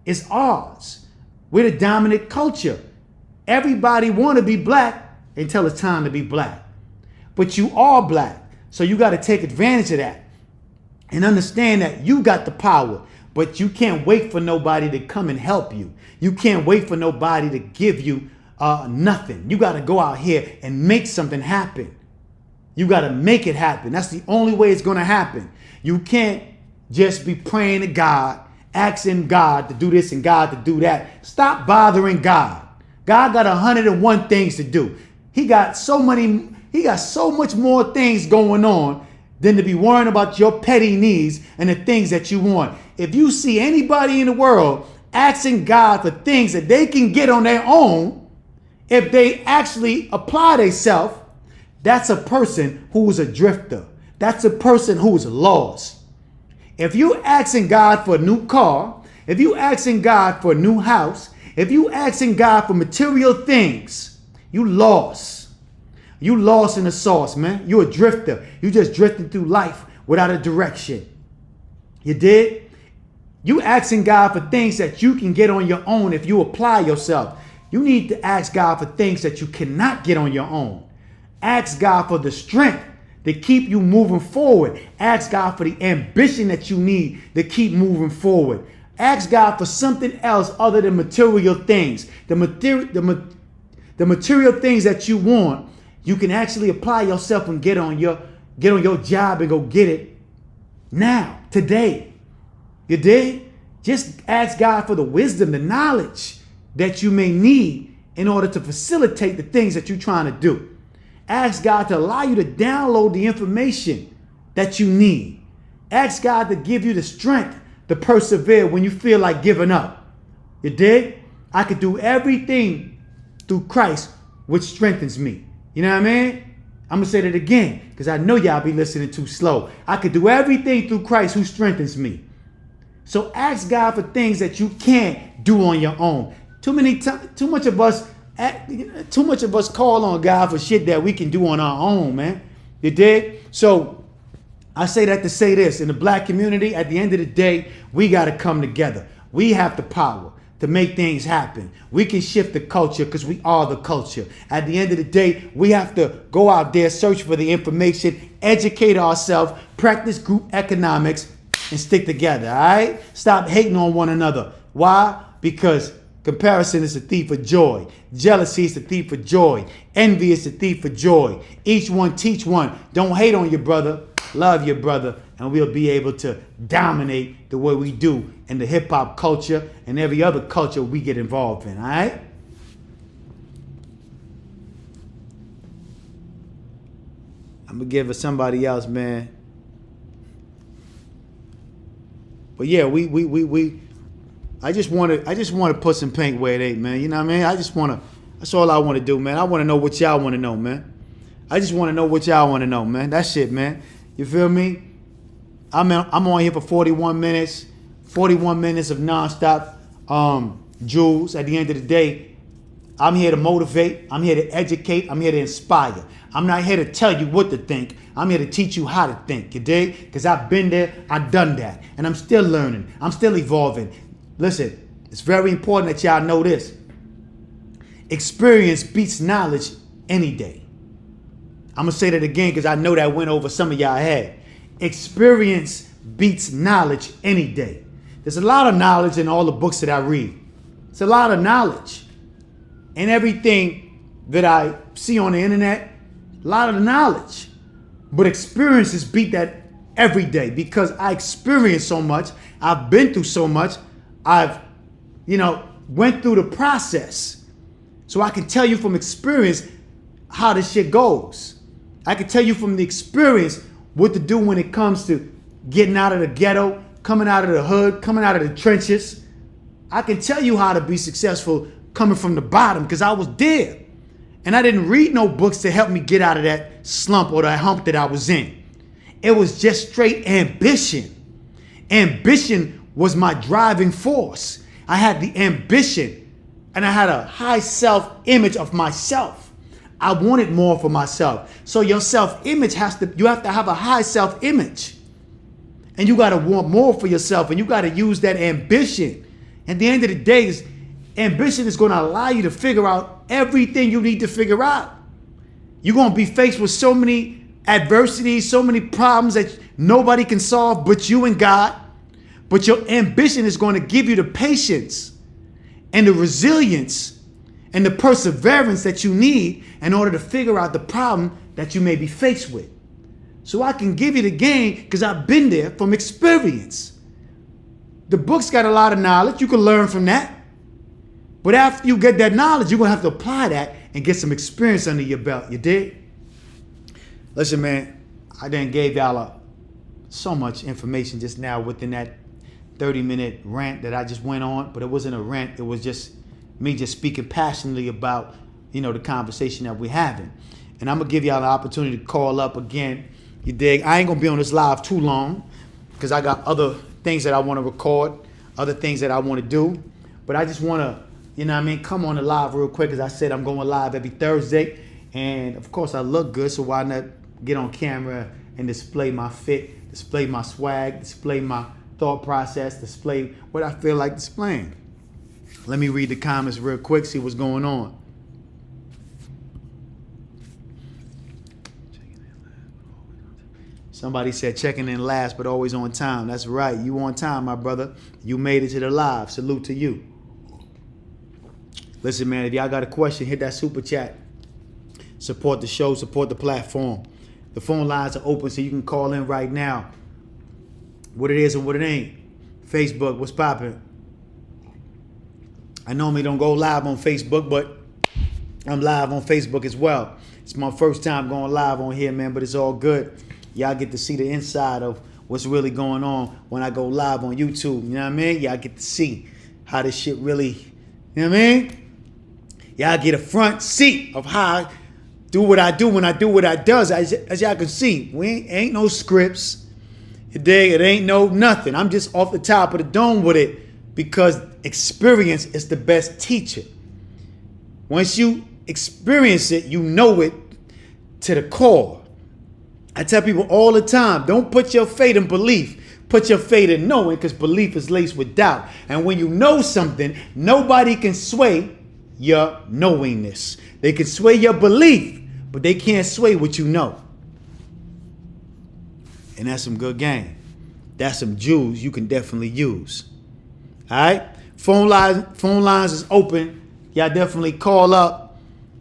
is ours. We're the dominant culture. Everybody want to be black until it's time to be black. But you are black. So you got to take advantage of that. And understand that you got the power, but you can't wait for nobody to come and help you. You can't wait for nobody to give you nothing. You got to go out here and make something happen. You got to make it happen. That's the only way it's going to happen. You can't just be praying to God, asking God to do this and God to do that. Stop bothering God. God got 101 things to do. He got so much more things going on than to be worrying about your petty needs and the things that you want. If you see anybody in the world asking God for things that they can get on their own, if they actually apply themselves, that's a person who's a drifter. That's a person who's lost. If you asking God for a new car, if you asking God for a new house, if you asking God for material things, you lost. You lost in the sauce, man. You a drifter. You just drifting through life without a direction. You did? You asking God for things that you can get on your own if you apply yourself. You need to ask God for things that you cannot get on your own. Ask God for the strength to keep you moving forward. Ask God for the ambition that you need to keep moving forward. Ask God for something else other than material things. The material things that you want, you can actually apply yourself and get on your job and go get it now, today. You dig? Just ask God for the wisdom, the knowledge that you may need in order to facilitate the things that you're trying to do. Ask God to allow you to download the information that you need. Ask God to give you the strength to persevere when you feel like giving up. You dig? I could do everything through Christ, which strengthens me. You know what I mean? I'm going to say that again because I know y'all be listening too slow. I could do everything through Christ who strengthens me. So ask God for things that you can't do on your own. Too much of us call on God for shit that we can do on our own, man. You dig? So I say that to say this. In the black community, at the end of the day, we got to come together. We have the power to make things happen. We can shift the culture because we are the culture. At the end of the day, we have to go out there, search for the information, educate ourselves, practice group economics, and stick together, all right? Stop hating on one another. Why? Because comparison is the thief of joy. Jealousy is the thief of joy. Envy is the thief of joy. Each one teach one. Don't hate on your brother. Love your brother. And we'll be able to dominate the way we do in the hip hop culture and every other culture we get involved in, all right? I'm going to give it somebody else, man. But yeah, I just want to put some paint where it ain't, man. You know what I mean? That's all I want to do, man. I want to know what y'all want to know, man. I just want to know what y'all want to know, man. That's it, man. You feel me? I'm on here for 41 minutes of nonstop jewels. At the end of the day, I'm here to motivate. I'm here to educate. I'm here to inspire. I'm not here to tell you what to think. I'm here to teach you how to think, you dig? Because I've been there, I've done that. And I'm still learning. I'm still evolving. Listen, it's very important that y'all know this. Experience beats knowledge any day. I'm going to say that again because I know that went over some of y'all head. Experience beats knowledge any day. There's a lot of knowledge in all the books that I read. It's a lot of knowledge. And everything that I see on the internet, a lot of the knowledge. But experiences beat that every day because I experienced so much. I've been through so much. I've, went through the process. So I can tell you from experience how this shit goes. I can tell you from the experience what to do when it comes to getting out of the ghetto, coming out of the hood, coming out of the trenches. I can tell you how to be successful coming from the bottom because I was there. And I didn't read no books to help me get out of that slump or that hump that I was in. It was just straight ambition. Ambition was my driving force. I had the ambition and I had a high self-image of myself. I wanted more for myself. So your self-image you have to have a high self-image. And you got to want more for yourself and you got to use that ambition. At the end of the day, ambition is going to allow you to figure out everything you need to figure out. You're going to be faced with so many adversities, so many problems that nobody can solve but you and God. But your ambition is going to give you the patience and the resilience and the perseverance that you need in order to figure out the problem that you may be faced with. So I can give you the game because I've been there from experience. The book's got a lot of knowledge. You can learn from that. But after you get that knowledge, you're going to have to apply that and get some experience under your belt. You dig? Listen, man, I done gave y'all so much information just now within that 30-minute rant that I just went on. But it wasn't a rant. It was just me just speaking passionately about, the conversation that we're having. And I'm going to give y'all an opportunity to call up again. You dig? I ain't going to be on this live too long because I got other things that I want to record, other things that I want to do. But I just want to, come on the live real quick. As I said, I'm going live every Thursday. And of course I look good, so why not get on camera and display my fit, display my swag, display my thought process, display what I feel like displaying. Let me read the comments real quick, see what's going on. Somebody said checking in last but always on time. That's right. You on time, my brother. You made it to the live. Salute to you. Listen, man, if y'all got a question, hit that super chat. Support the show, support the platform. The phone lines are open so you can call in right now. What it is and what it ain't. Facebook, what's popping? I normally don't go live on Facebook, but I'm live on Facebook as well. It's my first time going live on here, man, but it's all good. Y'all get to see the inside of what's really going on when I go live on YouTube. You know what I mean? Y'all get to see how this shit really, you know what I mean? Y'all get a front seat of how I do what I do when I do what I does. As y'all can see, we ain't no scripts. You dig? It ain't no nothing. I'm just off the top of the dome with it because experience is the best teacher. Once you experience it, you know it to the core. I tell people all the time, don't put your faith in belief. Put your faith in knowing, because belief is laced with doubt. And when you know something, nobody can sway your knowingness. They can sway your belief, but they can't sway what you know. And that's some good game. That's some jewels you can definitely use. All right? Phone lines is open. Y'all definitely call up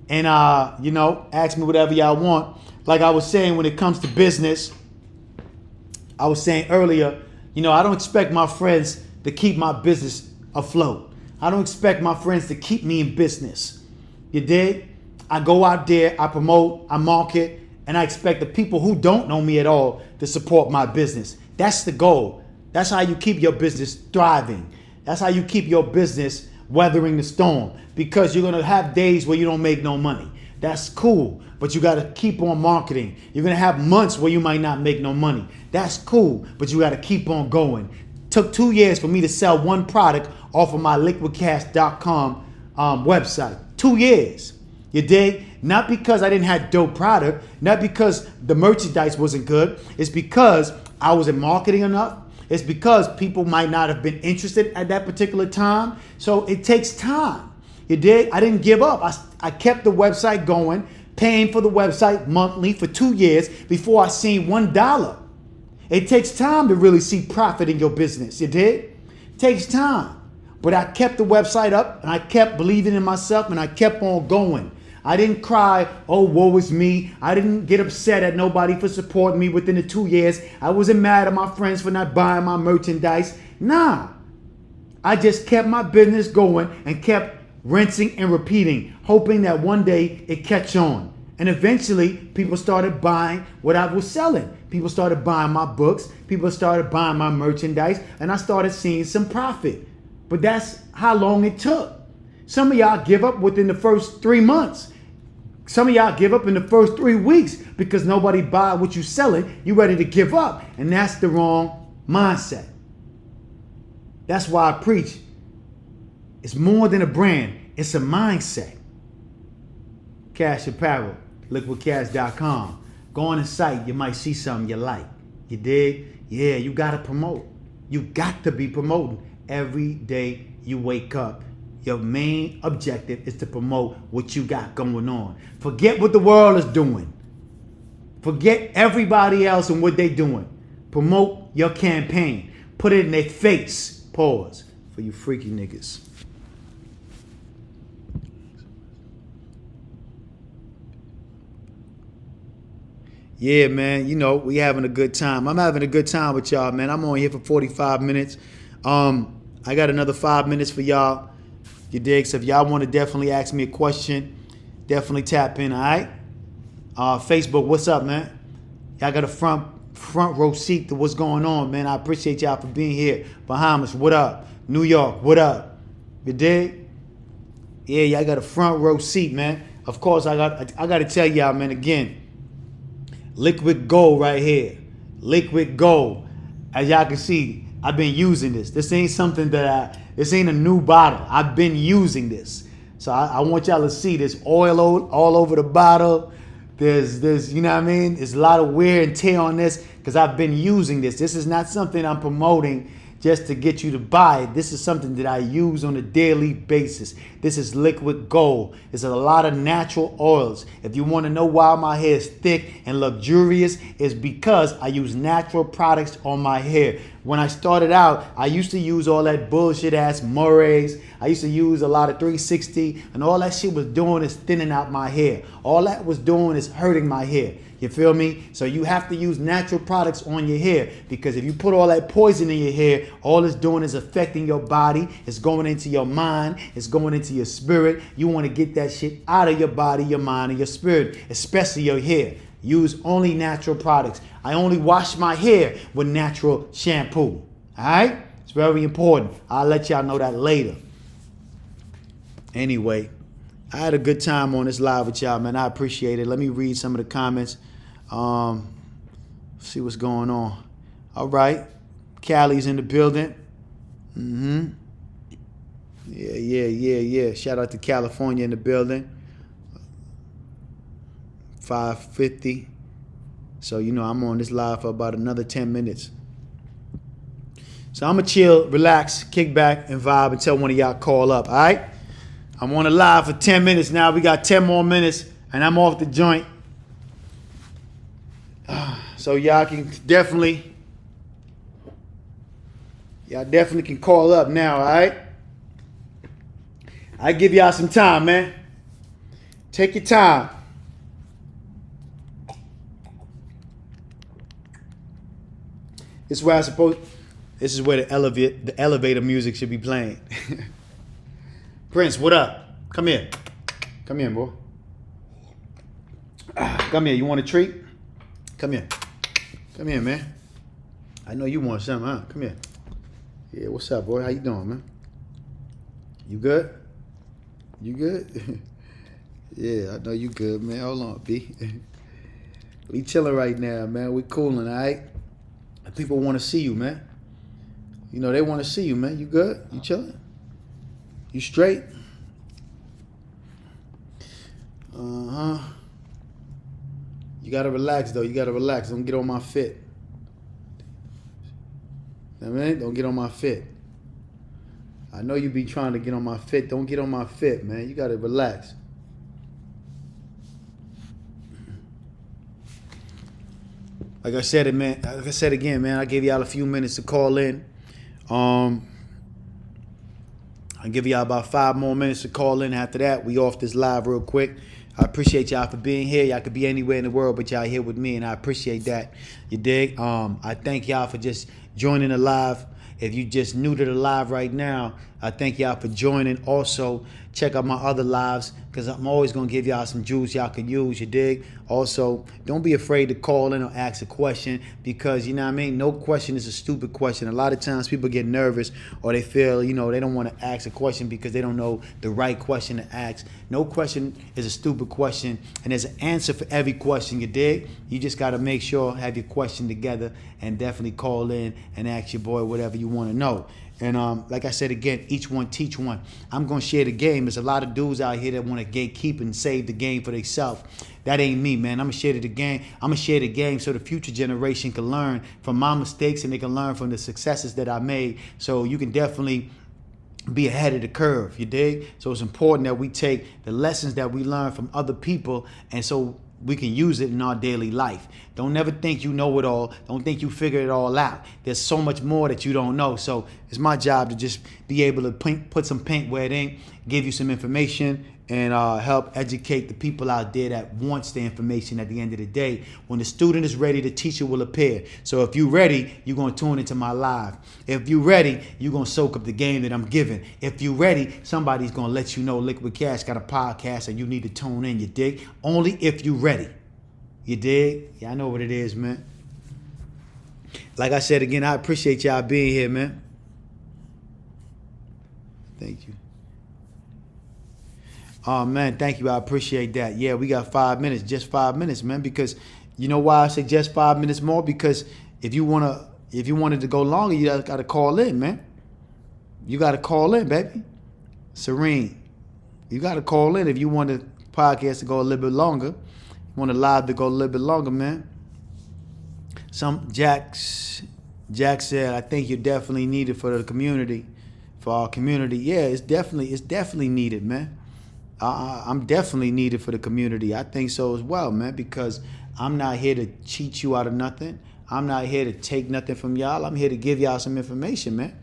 and ask me whatever y'all want. Like I was saying, when it comes to business, I was saying earlier, I don't expect my friends to keep my business afloat. I don't expect my friends to keep me in business. You dig? I go out there, I promote, I market, and I expect the people who don't know me at all to support my business. That's the goal. That's how you keep your business thriving. That's how you keep your business weathering the storm, because you're going to have days where you don't make no money. That's cool, but you got to keep on marketing. You're going to have months where you might not make no money. That's cool, but you got to keep on going. Took 2 years for me to sell one product off of my LIKQUIDCA website. 2 years. You dig? Not because I didn't have dope product, not because the merchandise wasn't good. It's because I wasn't marketing enough. It's because people might not have been interested at that particular time. So it takes time. You dig? I didn't give up. I kept the website going, paying for the website monthly for 2 years before I seen $1. It takes time to really see profit in your business. You dig? It takes time. But I kept the website up and I kept believing in myself and I kept on going. I didn't cry, oh, woe is me. I didn't get upset at nobody for supporting me within the 2 years. I wasn't mad at my friends for not buying my merchandise. Nah. I just kept my business going and kept rinsing and repeating, hoping that one day it catch on. And eventually, people started buying what I was selling. People started buying my books. People started buying my merchandise. And I started seeing some profit. But that's how long it took. Some of y'all give up within the first 3 months. Some of y'all give up in the first 3 weeks because nobody buy what you selling. You ready to give up. And that's the wrong mindset. That's why I preach. It's more than a brand. It's a mindset. Cash Apparel, LiquidCash.com. Go on the site. You might see something you like. You dig? Yeah, you got to promote. You got to be promoting every day you wake up. Your main objective is to promote what you got going on. Forget what the world is doing. Forget everybody else and what they doing. Promote your campaign. Put it in their face. Pause for you freaky niggas. Yeah, man, we having a good time. I'm having a good time with y'all, man. I'm on here for 45 minutes. I got another 5 minutes for y'all. You dig? So if y'all want to definitely ask me a question, definitely tap in, all right? Facebook, what's up, man? Y'all got a front row seat to what's going on, man. I appreciate y'all for being here. Bahamas, what up? New York, what up? You dig? Yeah, y'all got a front row seat, man. Of course, I got to tell y'all, man, again, liquid gold right here. Liquid gold. As y'all can see, I've been using this. This ain't something this ain't a new bottle. I've been using this. So I want y'all to see this oil all over the bottle. There's, you know what I mean? There's a lot of wear and tear on this because I've been using this. This is not something I'm promoting just to get you to buy it. This is something that I use on a daily basis. This is liquid gold. It's a lot of natural oils. If you want to know why my hair is thick and luxurious, it's because I use natural products on my hair. When I started out, I used to use all that bullshit ass Murray's. I used to use a lot of 360, and all that shit was doing is thinning out my hair. All that was doing is hurting my hair. You feel me? So you have to use natural products on your hair, because if you put all that poison in your hair, all it's doing is affecting your body. It's going into your mind. It's going into your spirit. You want to get that shit out of your body, your mind, and your spirit, especially your hair. Use only natural products. I only wash my hair with natural shampoo. All right? It's very important. I'll let y'all know that later. Anyway, I had a good time on this live with y'all, man. I appreciate it. Let me read some of the comments. See what's going on. All right. Callie's in the building. Yeah. Shout out to California in the building. 5:50. So, you know, I'm on this live for about another 10 minutes. So I'm going to chill, relax, kick back, and vibe until one of y'all call up, all right? I'm on the live for 10 minutes now. We got 10 more minutes, and I'm off the joint. So y'all definitely can call up now, all right? I give y'all some time, man. Take your time. This is where the elevator music should be playing. Prince, what up? Come here. Come here, boy. Come here. You want a treat? Come here. Come here, man. I know you want something, huh? Come here. Yeah, what's up, boy? How you doing, man? You good? You good? Yeah, I know you good, man. Hold on, B. We chilling right now, man. We cooling, all right? People want to see you, man. You know, they want to see you, man. You good? You chilling? You straight? Uh-huh. You got to relax, though. You got to relax. Don't get on my fit. You know what I mean? Don't get on my fit. I know you be trying to get on my fit. Don't get on my fit, man. You got to relax. Like I said again, man, I gave y'all a few minutes to call in. I'll give y'all about 5 more minutes to call in. After that, we off this live real quick. I appreciate y'all for being here. Y'all could be anywhere in the world, but y'all here with me, and I appreciate that. You dig? I thank y'all for just joining the live. If you just new to the live right now, I thank y'all for joining. Also, check out my other lives, because I'm always going to give y'all some juice y'all can use, you dig? Also, don't be afraid to call in or ask a question, because, you know what I mean, no question is a stupid question. A lot of times people get nervous, or they feel, you know, they don't want to ask a question because they don't know the right question to ask. No question is a stupid question, and there's an answer for every question, you dig? You just got to make sure, have your question together, and definitely call in and ask your boy whatever you want to know. And like I said again, each one teach one. I'm going to share the game. There's a lot of dudes out here that want to gatekeep and save the game for themselves. That ain't me, man. I'm going to share the game. I'm going to share the game so the future generation can learn from my mistakes, and they can learn from the successes that I made. So you can definitely be ahead of the curve, you dig? So it's important that we take the lessons that we learn from other people, and so we can use it in our daily life. Don't never think you know it all. Don't think you figure it all out. There's so much more that you don't know. So it's my job to just be able to put some paint where it ain't, give you some information, and help educate the people out there that wants the information at the end of the day. When the student is ready, the teacher will appear. So if you're ready, you're going to tune into my live. If you're ready, you're going to soak up the game that I'm giving. If you're ready, somebody's going to let you know Liquid Cash got a podcast and you need to tune in, you dig? Only if you're ready. You dig? Yeah, I know what it is, man. Like I said again, I appreciate y'all being here, man. Thank you. Oh, man, thank you. I appreciate that. Yeah, we got 5 minutes, just 5 minutes, man, because you know why I say just 5 minutes more? Because if you wanted to go longer, you got to call in, man. You got to call in, baby. Serene, you got to call in if you want the podcast to go a little bit longer. You want the live to go a little bit longer, man. Some Jacks, Jack said, I think you're definitely needed for the community, for our community. Yeah, it's definitely needed, man. I'm definitely needed for the community. I think so as well, man, because I'm not here to cheat you out of nothing. I'm not here to take nothing from y'all. I'm here to give y'all some information, man.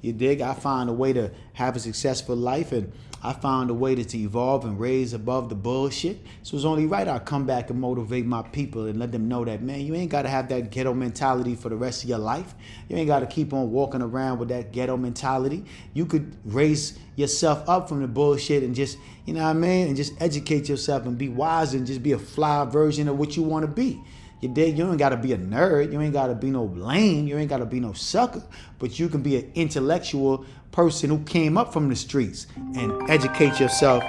You dig? I find a way to have a successful life, and I found a way to evolve and raise above the bullshit. So it's only right I come back and motivate my people and let them know that, man, you ain't got to have that ghetto mentality for the rest of your life. You ain't got to keep on walking around with that ghetto mentality. You could raise yourself up from the bullshit and just, you know what I mean, and just educate yourself and be wise and just be a fly version of what you want to be. You dig? You ain't got to be a nerd. You ain't got to be no lame. You ain't got to be no sucker. But you can be an intellectual person who came up from the streets and educated yourself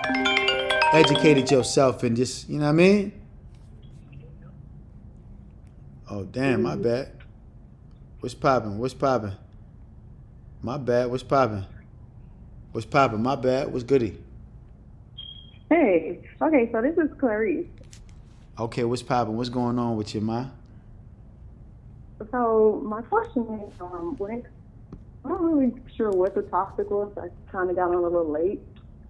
and just, you know what I mean? Oh, damn, my bad. What's poppin'? My bad, what's poppin'? My bad, what's goody? Hey, okay, so this is Clarice. Okay, what's poppin'? What's going on with you, ma? So my question is, I'm not really sure what the topic was. I kind of got on a little late.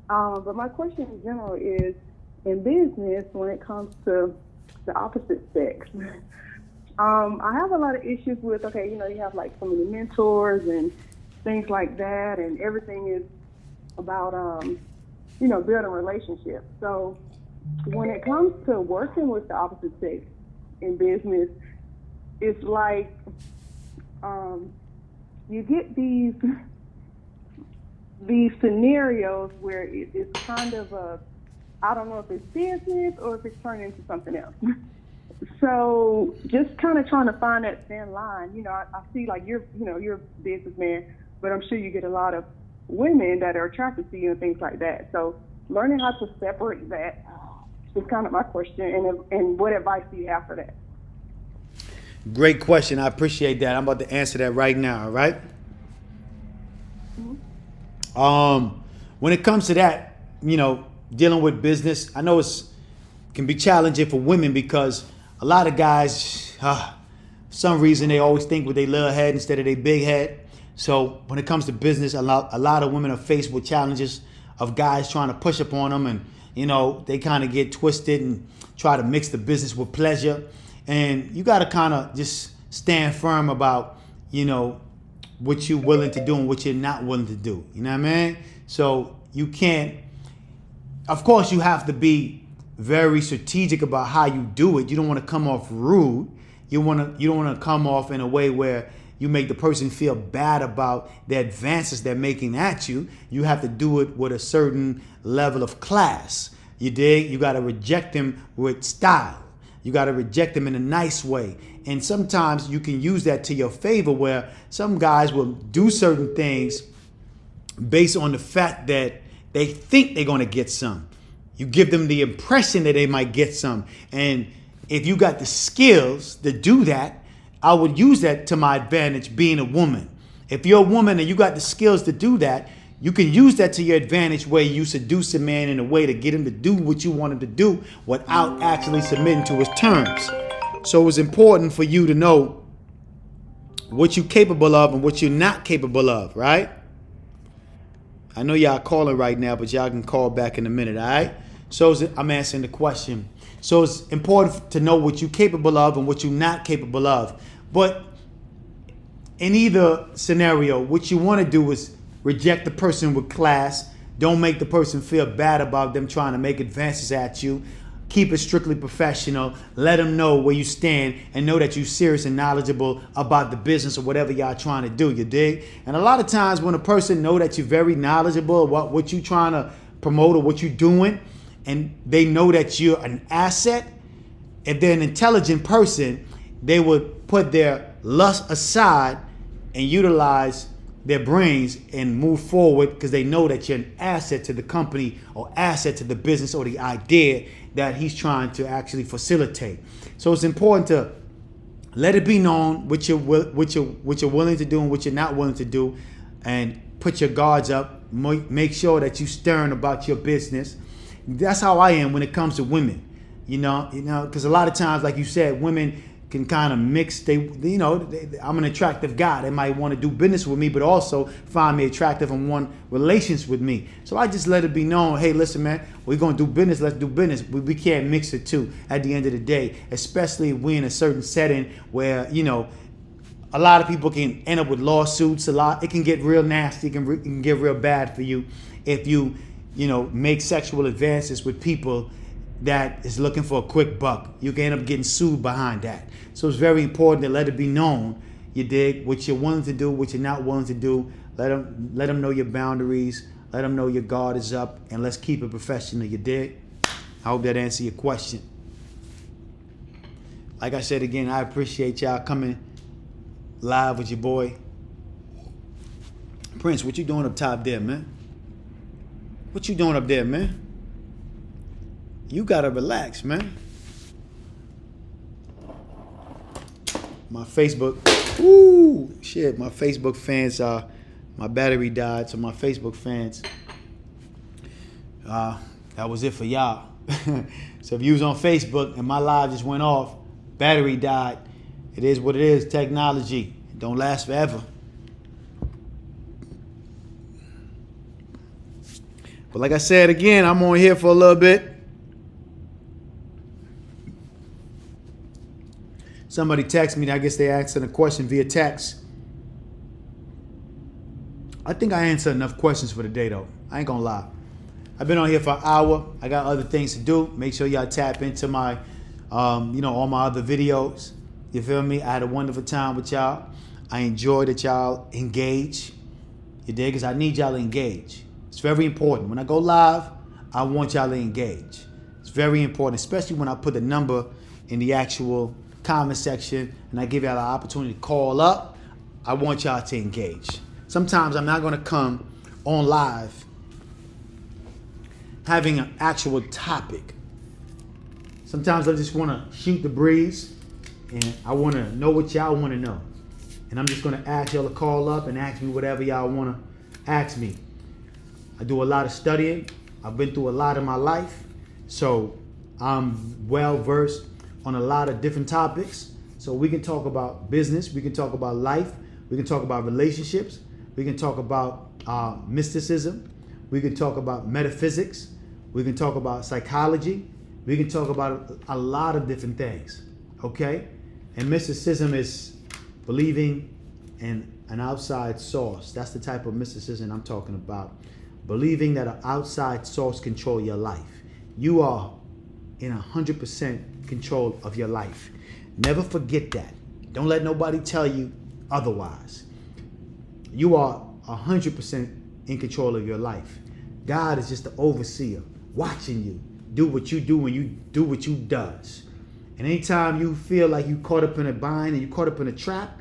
But my question in general is, in business, when it comes to the opposite sex, I have a lot of issues with, okay, you have like so many mentors and things like that, and everything is about, building relationships. So when it comes to working with the opposite sex in business, it's like you get these scenarios where it's kind of I don't know if it's business or if it's turning into something else. So just kind of trying to find that thin line. I see like you're a businessman, but I'm sure you get a lot of women that are attracted to you and things like that. So learning how to separate that is kind of my question, and what advice do you have for that? Great question. I appreciate that. I'm about to answer that right now, all right? Mm-hmm. When it comes to that, dealing with business, I know can be challenging for women because a lot of guys, for some reason, they always think with their little head instead of their big head. So when it comes to business, a lot of women are faced with challenges of guys trying to push up on them, and they kind of get twisted and try to mix the business with pleasure. And you got to kind of just stand firm about, what you're willing to do and what you're not willing to do. You know what I mean? So you can't, of course, you have to be very strategic about how you do it. You don't want to come off rude. You don't want to come off in a way where you make the person feel bad about the advances they're making at you. You have to do it with a certain level of class. You dig? You got to reject them with style. You got to reject them in a nice way. And sometimes you can use that to your favor, where some guys will do certain things based on the fact that they think they're going to get some. You give them the impression that they might get some. And if you got the skills to do that, I would use that to my advantage being a woman. If you're a woman and you got the skills to do that, you can use that to your advantage where you seduce a man in a way to get him to do what you want him to do without actually submitting to his terms. So it's important for you to know what you're capable of and what you're not capable of, right? I know y'all calling right now, but y'all can call back in a minute, all right? So I'm answering the question. So it's important to know what you're capable of and what you're not capable of. But in either scenario, what you want to do is reject the person with class. Don't make the person feel bad about them trying to make advances at you. Keep it strictly professional. Let them know where you stand and know that you're serious and knowledgeable about the business or whatever y'all trying to do, you dig? And a lot of times when a person know that you're very knowledgeable about what you're trying to promote or what you're doing, and they know that you're an asset, if they're an intelligent person, they would put their lust aside and utilize their brains and move forward because they know that you're an asset to the company or asset to the business or the idea that he's trying to actually facilitate. So it's important to let it be known what you're willing to do and what you're not willing to do, and put your guards up. Make sure that you're stern about your business. That's how I am when it comes to women, because a lot of times, like you said, women can kind of mix. I'm an attractive guy. They might want to do business with me, but also find me attractive and want relations with me. So I just let it be known, hey, listen, man, we're going to do business. Let's do business. We can't mix the two at the end of the day, especially if we're in a certain setting where, a lot of people can end up with lawsuits. It can get real nasty. It can get real bad for you if you make sexual advances with people that is looking for a quick buck. You can end up getting sued behind that. So it's very important to let it be known, you dig, what you're willing to do, what you're not willing to do. Let them know your boundaries. Let them know your guard is up, and let's keep it professional, you dig? I hope that answered your question. Like I said again, I appreciate y'all coming live with your boy. Prince, what you doing up top there, man? What you doing up there, man? You gotta relax, man. My Facebook, my Facebook fans, my battery died, so my Facebook fans, that was it for y'all. So if you was on Facebook and my live just went off, battery died, it is what it is, technology. It don't last forever. But like I said again, I'm on here for a little bit. Somebody texted me, I guess they asked a question via text. I think I answered enough questions for the day though. I ain't gonna lie. I've been on here for an hour. I got other things to do. Make sure y'all tap into my, all my other videos. You feel me? I had a wonderful time with y'all. I enjoy that y'all engage. You dig? Because I need y'all to engage. It's very important. When I go live, I want y'all to engage. It's very important, especially when I put the number in the actual comment section and I give y'all the opportunity to call up. I want y'all to engage. Sometimes I'm not going to come on live having an actual topic. Sometimes I just want to shoot the breeze and I want to know what y'all want to know. And I'm just going to ask y'all to call up and ask me whatever y'all want to ask me. I do a lot of studying. I've been through a lot in my life. So I'm well versed on a lot of different topics. So we can talk about business. We can talk about life. We can talk about relationships. We can talk about mysticism. We can talk about metaphysics. We can talk about psychology. We can talk about a lot of different things. Okay? And mysticism is believing in an outside source. That's the type of mysticism I'm talking about. Believing that an outside source controls your life. You are in 100% control of your life. Never forget that. Don't let nobody tell you otherwise. You are 100% in control of your life. God is just the overseer, watching you do what you do when you do what you does. And anytime you feel like you caught up in a bind and you caught up in a trap,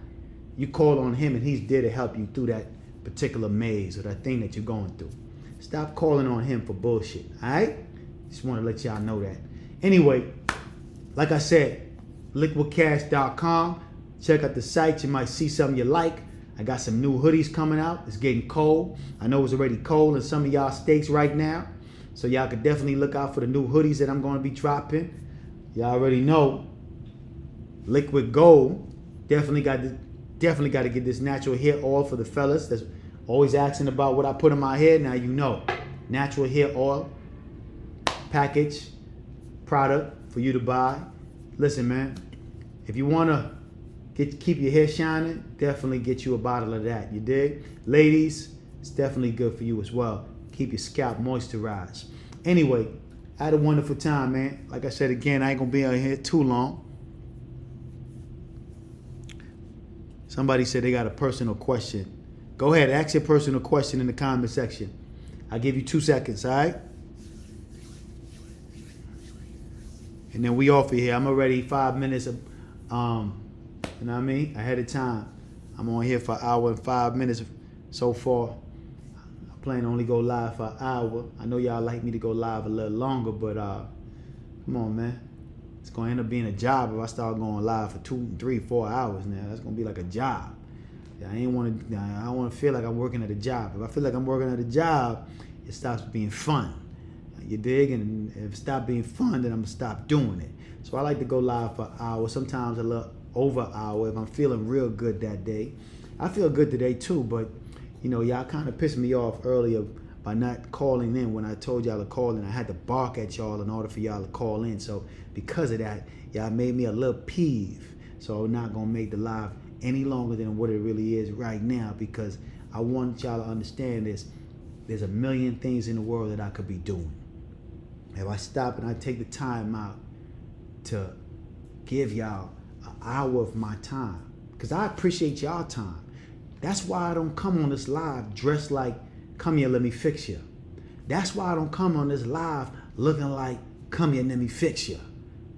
you call on him and he's there to help you through that particular maze or that thing that you're going through. Stop calling on him for bullshit, all right? Just want to let y'all know that. Anyway, like I said, LIKQUIDCA.com. Check out the site. You might see something you like. I got some new hoodies coming out. It's getting cold. I know it's already cold in some of y'all states right now. So y'all could definitely look out for the new hoodies that I'm going to be dropping. Y'all already know Liquid Gold. Definitely got to get this natural hair oil for the fellas that's always asking about what I put in my hair. Now you know. Natural hair oil. Package. Product for you to buy. Listen, man. If you want to keep your hair shining, definitely get you a bottle of that. You dig? Ladies, it's definitely good for you as well. Keep your scalp moisturized. Anyway, I had a wonderful time, man. Like I said again, I ain't going to be on here too long. Somebody said they got a personal question. Go ahead, ask your personal question in the comment section. I'll give you 2 seconds, all right? And then we off of here. I'm already 5 minutes, you know what I mean, ahead of time. I'm on here for an hour and 5 minutes so far. I plan to only go live for an hour. I know y'all like me to go live a little longer, but come on, man. It's going to end up being a job if I start going live for 2, 3, 4 hours now. That's going to be like a job. I don't want to feel like I'm working at a job. If I feel like I'm working at a job, it stops being fun. You dig? And if it stop being fun, then I'm gonna stop doing it. So I like to go live for an hour, sometimes a little over an hour if I'm feeling real good that day. I feel good today too, but you know, y'all kind of pissed me off earlier by not calling in when I told y'all to call in. I had to bark at y'all in order for y'all to call in. So because of that, y'all made me a little peeve. So I'm not gonna make the live any longer than what it really is right now, because I want y'all to understand this. There's a million things in the world that I could be doing. If I stop and I take the time out to give y'all an hour of my time, because I appreciate y'all time. That's why I don't come on this live dressed like, come here, let me fix you. That's why I don't come on this live looking like, come here, let me fix you.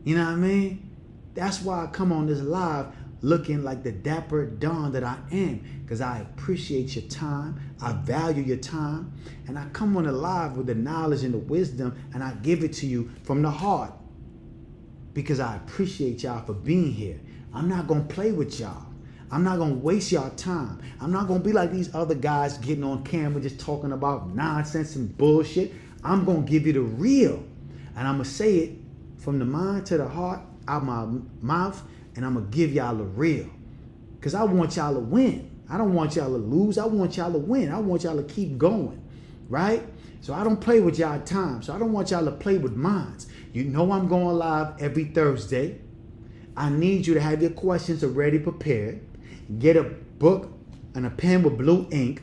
You know what I mean? That's why I come on this live looking like the dapper Don that I am, because I appreciate your time, I value your time, and I come on the live with the knowledge and the wisdom, and I give it to you from the heart, because I appreciate y'all for being here. I'm not gonna play with y'all. I'm not gonna waste y'all time. I'm not gonna be like these other guys getting on camera just talking about nonsense and bullshit. I'm gonna give you the real, and I'm gonna say it from the mind to the heart, out my mouth, and I'm gonna give y'all the real, because I want y'all to win. I don't want y'all to lose. I want y'all to win. I want y'all to keep going, right? So I don't play with y'all time. So I don't want y'all to play with minds. You know I'm going live every Thursday. I need you to have your questions already prepared. Get a book and a pen with blue ink.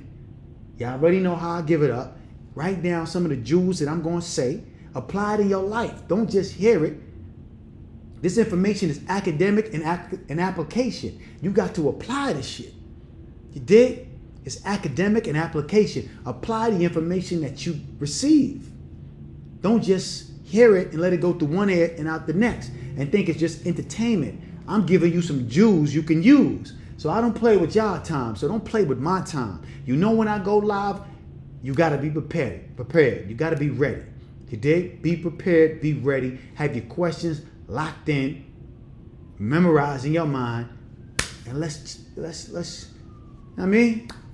Y'all already know how I give it up. Write down some of the jewels that I'm going to say. Apply it in your life. Don't just hear it. This information is academic and application. You got to apply this shit. You dig? It's academic and application. Apply the information that you receive. Don't just hear it and let it go through one ear and out the next and think it's just entertainment. I'm giving you some jewels you can use. So I don't play with y'all time. So don't play with my time. You know when I go live, you got to be prepared. You got to be ready. You dig? Be prepared, be ready. Have your questions locked in, memorize in your mind, and let's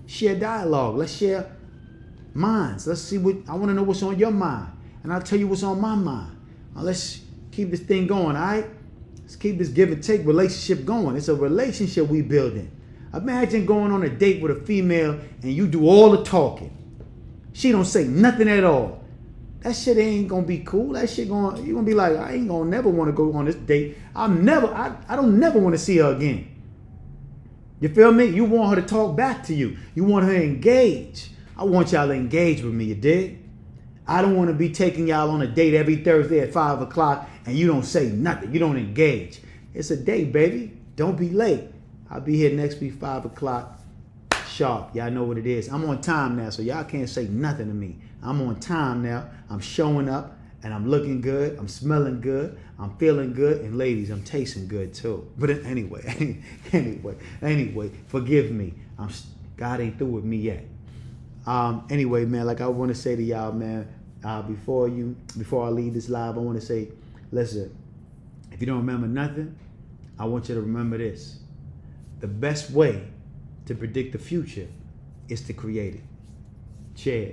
share dialogue. Let's share minds. Let's see what, I want to know what's on your mind, and I'll tell you what's on my mind. Now let's keep this thing going, all right? Let's keep this give and take relationship going. It's a relationship we building. Imagine going on a date with a female and you do all the talking. She don't say nothing at all. That shit ain't gonna be cool. That shit you're gonna be like, I ain't gonna never wanna go on this date. I don't never wanna see her again. You feel me? You want her to talk back to you. You want her to engage. I want y'all to engage with me, you dig? I don't wanna be taking y'all on a date every Thursday at 5 o'clock and you don't say nothing. You don't engage. It's a date, baby. Don't be late. I'll be here next week, 5 o'clock sharp. Y'all know what it is. I'm on time now, so y'all can't say nothing to me. I'm on time now. I'm showing up and I'm looking good. I'm smelling good. I'm feeling good. And ladies, I'm tasting good too. But anyway, forgive me. God ain't through with me yet. Anyway, man, like I want to say to y'all, man, before I leave this live, I want to say, listen, if you don't remember nothing, I want you to remember this. The best way to predict the future is to create it. Cheers.